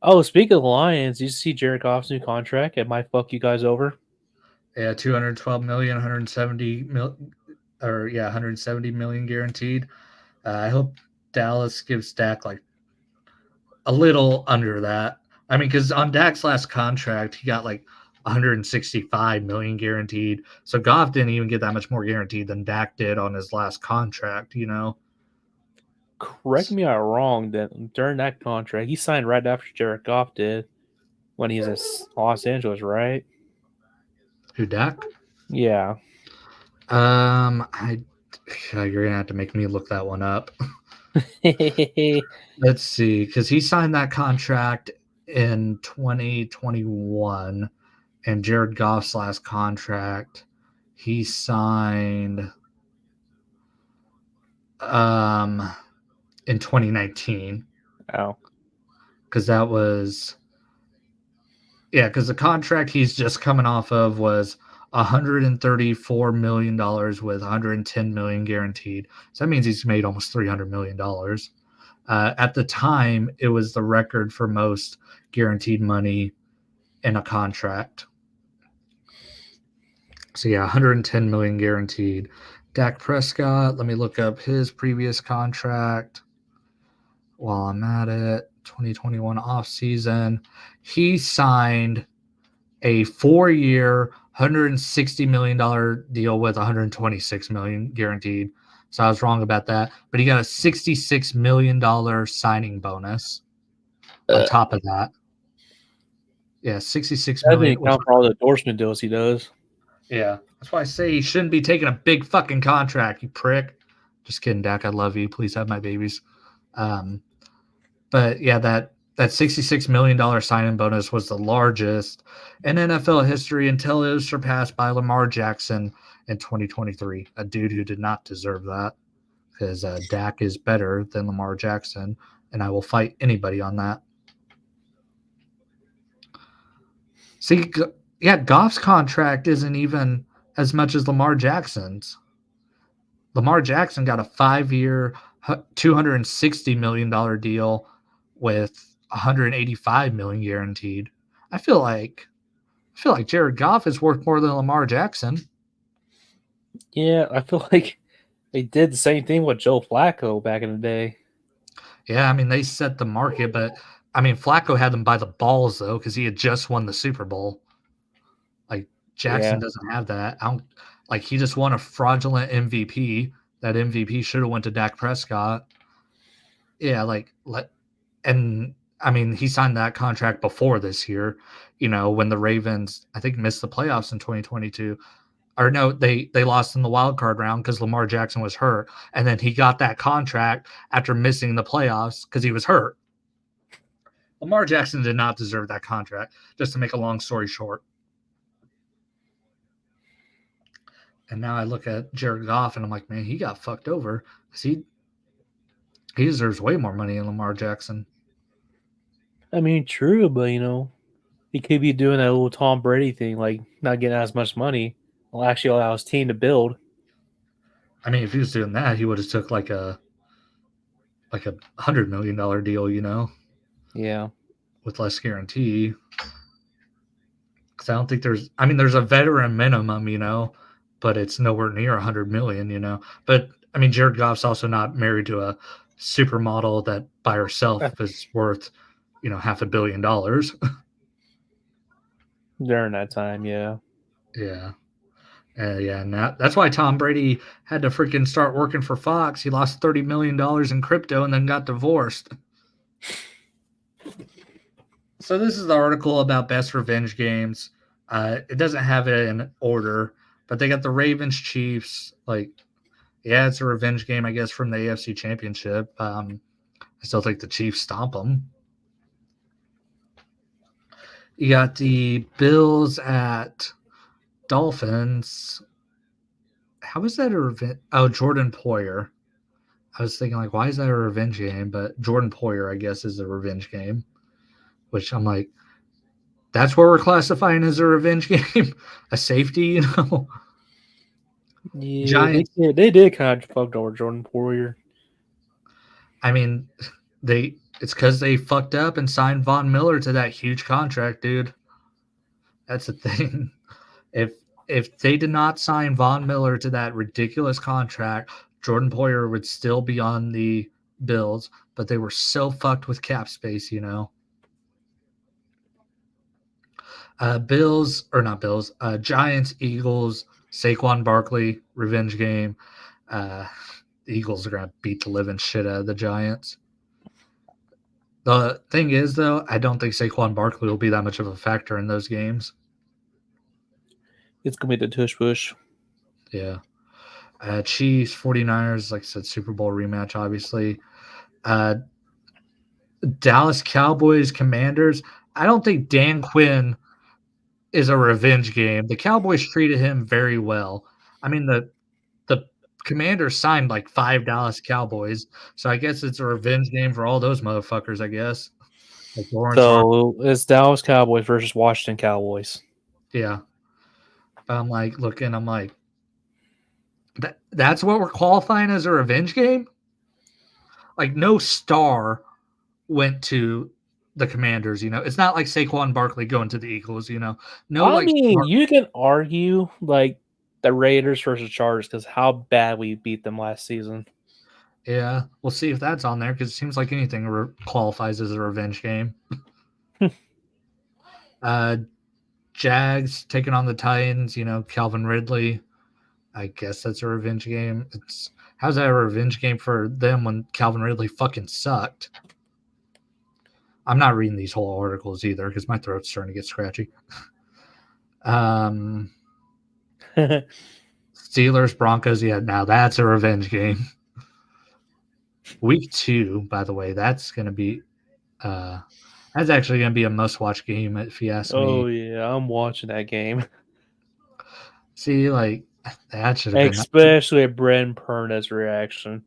Oh, speaking of the Lions, you see Jared Goff's new contract? It might fuck you guys over. Yeah, 212 million, 170 million guaranteed. I hope Dallas gives Dak like a little under that. I mean, because on Dak's last contract, he got like 165 million guaranteed. So Goff didn't even get that much more guaranteed than Dak did on his last contract. You know. Correct me if I'm wrong. That during that contract, he signed right after Jared Goff did when he was in Los Angeles, right? Who Dak? Yeah. I you're gonna have to make me look that one up. Let's see, because he signed that contract in 2021, and Jared Goff's last contract, he signed in 2019. Oh. Because that was because the contract he's just coming off of was $134 million with $110 million guaranteed. So that means he's made almost $300 million. At the time, it was the record for most guaranteed money in a contract. So yeah, 110 million guaranteed. Dak Prescott, let me look up his previous contract while I'm at it. 2021 offseason. He signed a 4-year, $160 million deal with $126 million guaranteed. So I was wrong about that. But he got a $66 million signing bonus on top of that. Yeah, 66 That million. didn't count for all the endorsement deals he does. Yeah, that's why I say he shouldn't be taking a big fucking contract, you prick. Just kidding, Dak. I love you. Please have my babies. But yeah, that $66 million signing bonus was the largest in NFL history until it was surpassed by Lamar Jackson in 2023, a dude who did not deserve that because Dak is better than Lamar Jackson, and I will fight anybody on that. See, yeah, Goff's contract isn't even as much as Lamar Jackson's. Lamar Jackson got a 5-year, $260 million deal with $185 million guaranteed. I feel like Jared Goff is worth more than Lamar Jackson. Yeah, I feel like they did the same thing with Joe Flacco back in the day. Yeah, I mean, they set the market, but I mean, Flacco had them by the balls though, because he had just won the Super Bowl. Like Jackson doesn't have that. He just won a fraudulent MVP. That MVP should have went to Dak Prescott. Yeah, and I mean, he signed that contract before this year, when the Ravens, I think, missed the playoffs in 2022. Or no, they lost in the wild card round because Lamar Jackson was hurt. And then he got that contract after missing the playoffs because he was hurt. Lamar Jackson did not deserve that contract, just to make a long story short. And now I look at Jared Goff and I'm like, man, he got fucked over. He deserves way more money than Lamar Jackson. I mean, true, but he could be doing that little Tom Brady thing, like not getting as much money. Will actually allow his team to build. I mean, if he was doing that, he would have took like a $100 million deal, Yeah. with less guarantee. Because I don't think there's a veteran minimum, but it's nowhere near 100 million. But I mean, Jared Goff's also not married to a supermodel that by herself is worth, $500 million. During that time, yeah. Yeah. Yeah, and that's why Tom Brady had to freaking start working for Fox. He lost $30 million in crypto and then got divorced. So this is the article about best revenge games. It doesn't have it in order, but they got the Ravens Chiefs. It's a revenge game, I guess, from the AFC Championship. I still think the Chiefs stomp them. You got the Bills at Dolphins. How is that a revenge? Oh, Jordan Poyer. I was thinking, like, why is that a revenge game? But Jordan Poyer, I guess, is a revenge game, which I'm like, that's what we're classifying as a revenge game, a safety, you know. Yeah, Giants. they did kind of fucked over Jordan Poyer. I mean, it's because they fucked up and signed Von Miller to that huge contract, dude. That's the thing. If they did not sign Von Miller to that ridiculous contract, Jordan Poyer would still be on the Bills, but they were so fucked with cap space, you know. Bills or not Bills, Giants, Eagles, Saquon Barkley revenge game. The Eagles are gonna beat the living shit out of the Giants. The thing is, though, I don't think Saquon Barkley will be that much of a factor in those games. It's gonna be the tush push. Yeah. Chiefs, 49ers, like I said, Super Bowl rematch, obviously. Dallas Cowboys, Commanders. I don't think Dan Quinn is a revenge game. The Cowboys treated him very well. I mean, the Commanders signed like 5 Dallas Cowboys, so I guess it's a revenge game for all those motherfuckers, I guess. Like Lawrence So it's Dallas Cowboys versus Washington Cowboys. Yeah. I'm like looking, I'm like, that's what we're qualifying as a revenge game? Like, no star went to the Commanders, you know. It's not like Saquon Barkley going to the Eagles, you know. No, I like, mean, you can argue like the Raiders versus Chargers because how bad we beat them last season. yeah, we'll see if that's on there because it seems like anything qualifies as a revenge game. Jags taking on the Titans, you know, Calvin Ridley. I guess that's a revenge game. How's that a revenge game for them when Calvin Ridley fucking sucked? I'm not reading these whole articles either because my throat's starting to get scratchy. Steelers, Broncos, yeah, now that's a revenge game. Week 2, by the way, that's going to be that's actually going to be a must-watch game if you ask me. Oh yeah, I'm watching that game. See, like, that should have been Especially at Bren Pern's reaction.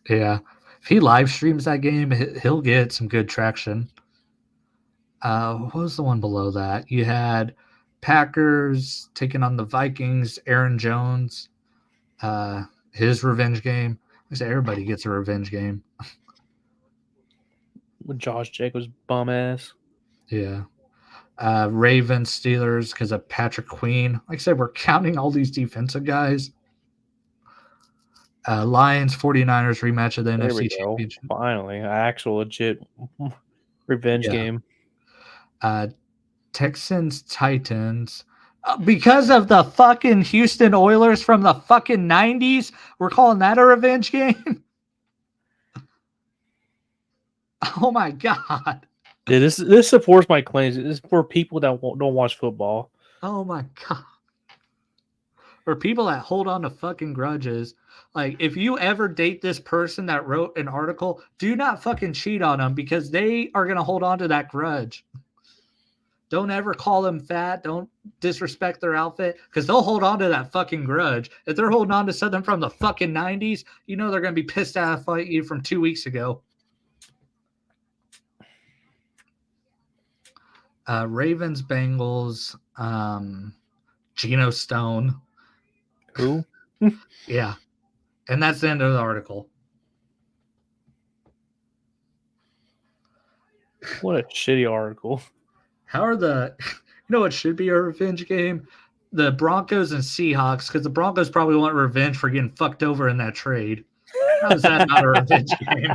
Yeah. If he live streams that game, he'll get some good traction. What was the one below that? You had Packers taking on the Vikings, Aaron Jones, his revenge game. I say everybody gets a revenge game. With Josh Jacobs bum ass. Yeah. Ravens, Steelers because of Patrick Queen. Like I said, we're counting all these defensive guys. Lions, 49ers rematch of the There NFC we go. Championship. Finally, an actual legit revenge game. Texans, Titans. Because of the fucking Houston Oilers from the fucking 90s, we're calling that a revenge game? Oh my God. Yeah, this supports my claims. This is for people that don't watch football. Oh my God. For people that hold on to fucking grudges. Like, if you ever date this person that wrote an article, do not fucking cheat on them because they are going to hold on to that grudge. Don't ever call them fat. Don't disrespect their outfit because they'll hold on to that fucking grudge. If they're holding on to something from the fucking 90s, you know they're going to be pissed off at you from 2 weeks ago. Ravens, Bengals, Geno Stone. Who? Yeah. And that's the end of the article. What a shitty article. How are you know what should be a revenge game? The Broncos and Seahawks, because the Broncos probably want revenge for getting fucked over in that trade. How is that not a revenge game?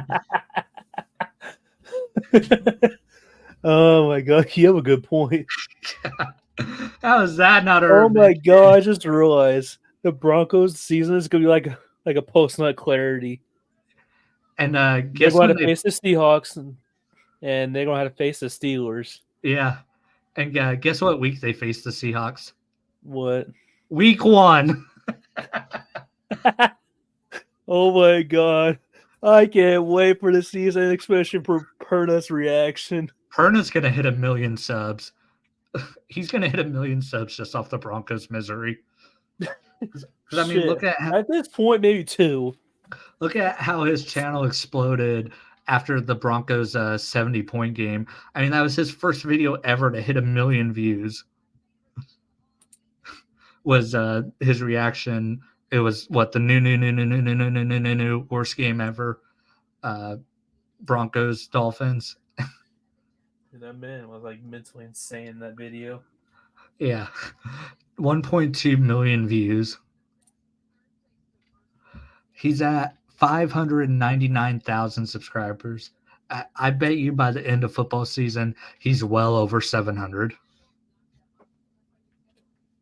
Oh my God, you have a good point. How is that not a Oh my revenge God, game? I just realized the Broncos season is gonna be like a post-nut clarity. And They're guess going when to face the Seahawks and they're gonna have to face the Steelers. Yeah. And guess what week they face the Seahawks? What? Week 1. Oh my God. I can't wait for the season, especially for Perna's reaction. Perna's gonna hit 1,000,000 subs. He's gonna hit 1,000,000 subs just off the Broncos' misery. Because I mean, Shit. At this point, maybe 2. look at how his channel exploded after the Broncos' 70-point game. I mean, that was his first video ever to hit 1,000,000 views. Was his reaction? It was what the new worst game ever. Broncos Dolphins. That man was like mentally insane in that video. Yeah, 1.2 million views. He's at 599,000 subscribers. I bet you by the end of football season, he's well over 700.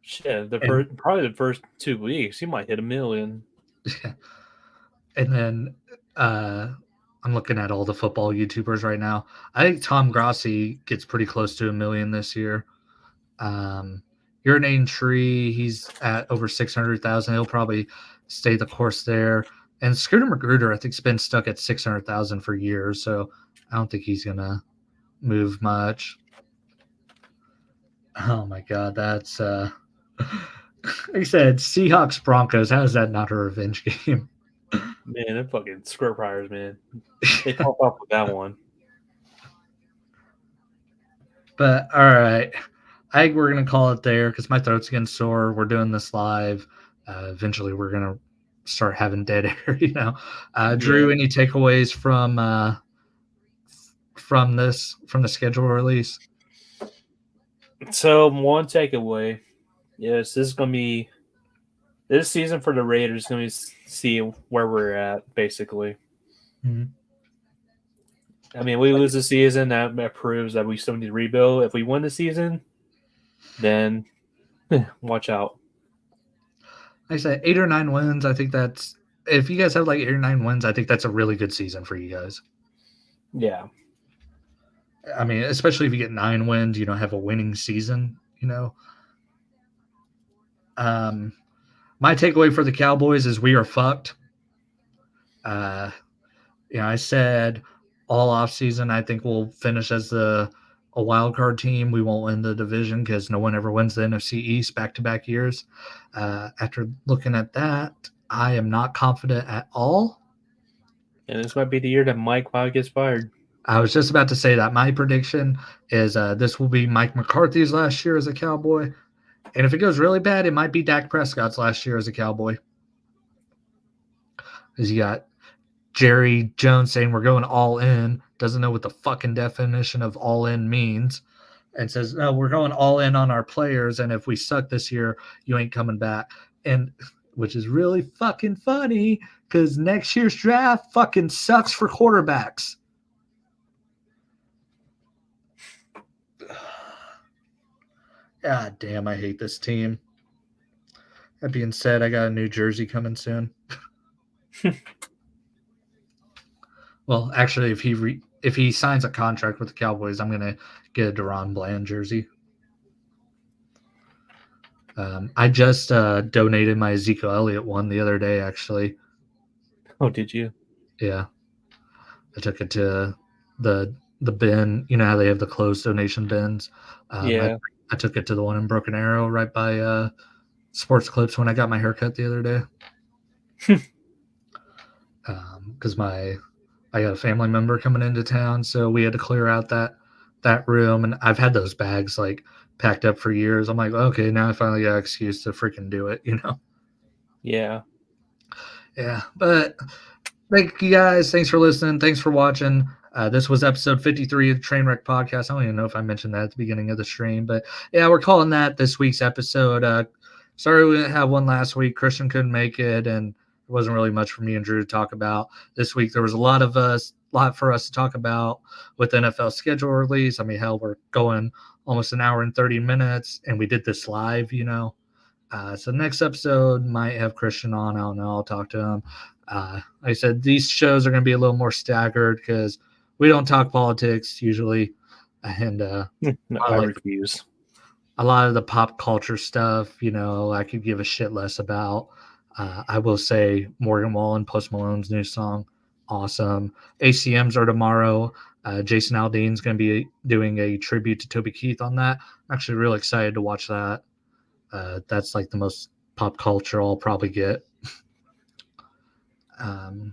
Shit, probably the first 2 weeks, he might hit 1,000,000. Yeah. And then I'm looking at all the football YouTubers right now. I think Tom Grossi gets pretty close to 1,000,000 this year. Urinating Tree, he's at over 600,000. He'll probably stay the course there. And Scooter Magruder, I think, has been stuck at 600,000 for years, so I don't think he's gonna move much. Oh my God, that's like I said, Seahawks Broncos. How is that not a revenge game? Man, they're fucking square priors, man. They pop up with that one. But all right, I think we're gonna call it there because my throat's getting sore. We're doing this live. Eventually, we're gonna start having dead air. Drew, any takeaways from the schedule release? So one takeaway, yes, this is gonna be this season for the Raiders. Gonna be see where we're at, basically. Mm-hmm. I mean, we lose the season, that proves that we still need to rebuild. If we win the season, then watch out. Like I said 8 or 9 wins. I think that's if you guys have like 8 or 9 wins, I think that's a really good season for you guys. Yeah. I mean, especially if you get 9 wins, you don't have a winning season, My takeaway for the Cowboys is we are fucked. I said all offseason I think we'll finish as a wild card team. We won't win the division because no one ever wins the NFC East back-to-back years. After looking at that, I am not confident at all. And this might be the year that Mike Wild gets fired. I was just about to say that. My prediction is this will be Mike McCarthy's last year as a Cowboy. And if it goes really bad, it might be Dak Prescott's last year as a Cowboy. Because you got Jerry Jones saying we're going all in, doesn't know what the fucking definition of all in means, and says, no, we're going all in on our players, and if we suck this year, you ain't coming back. And which is really fucking funny because next year's draft fucking sucks for quarterbacks. God damn, I hate this team. That being said, I got a new jersey coming soon. Well, actually, if he signs a contract with the Cowboys, I'm gonna get a Deron Bland jersey. I just donated my Ezekiel Elliott one the other day, actually. Oh, did you? Yeah, I took it to the bin. You know how they have the closed donation bins. Yeah. I took it to the one in Broken Arrow right by Sports Clips when I got my haircut the other day. Because I got a family member coming into town, so we had to clear out that room. And I've had those bags like packed up for years. I'm like, okay, now I finally got an excuse to freaking do it, Yeah. Yeah, but thank you guys. Thanks for listening. Thanks for watching. This was episode 53 of the Trainwreck Podcast. I don't even know if I mentioned that at the beginning of the stream, but yeah, we're calling that this week's episode. Sorry we didn't have one last week. Christian couldn't make it, and there wasn't really much for me and Drew to talk about. This week there was a lot for us to talk about with the NFL schedule release. I mean, hell, we're going almost an hour and 30 minutes, and we did this live, So next episode might have Christian on. I don't know. I'll talk to him. Like I said, these shows are going to be a little more staggered because we don't talk politics usually. And I refuse. A lot of the pop culture stuff, I could give a shit less about. I will say Morgan Wallen, Post Malone's new song, Awesome. ACMs are tomorrow. Jason Aldean's going to be doing a tribute to Toby Keith on that. I'm actually really excited to watch that. That's like the most pop culture I'll probably get. Like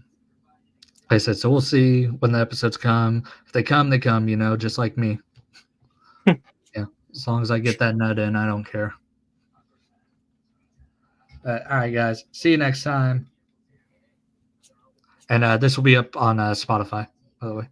I said, so we'll see when the episodes come. If they come, they come, just like me. Yeah, as long as I get that nut in, I don't care. All right, guys. See you next time. And this will be up on Spotify, by the way.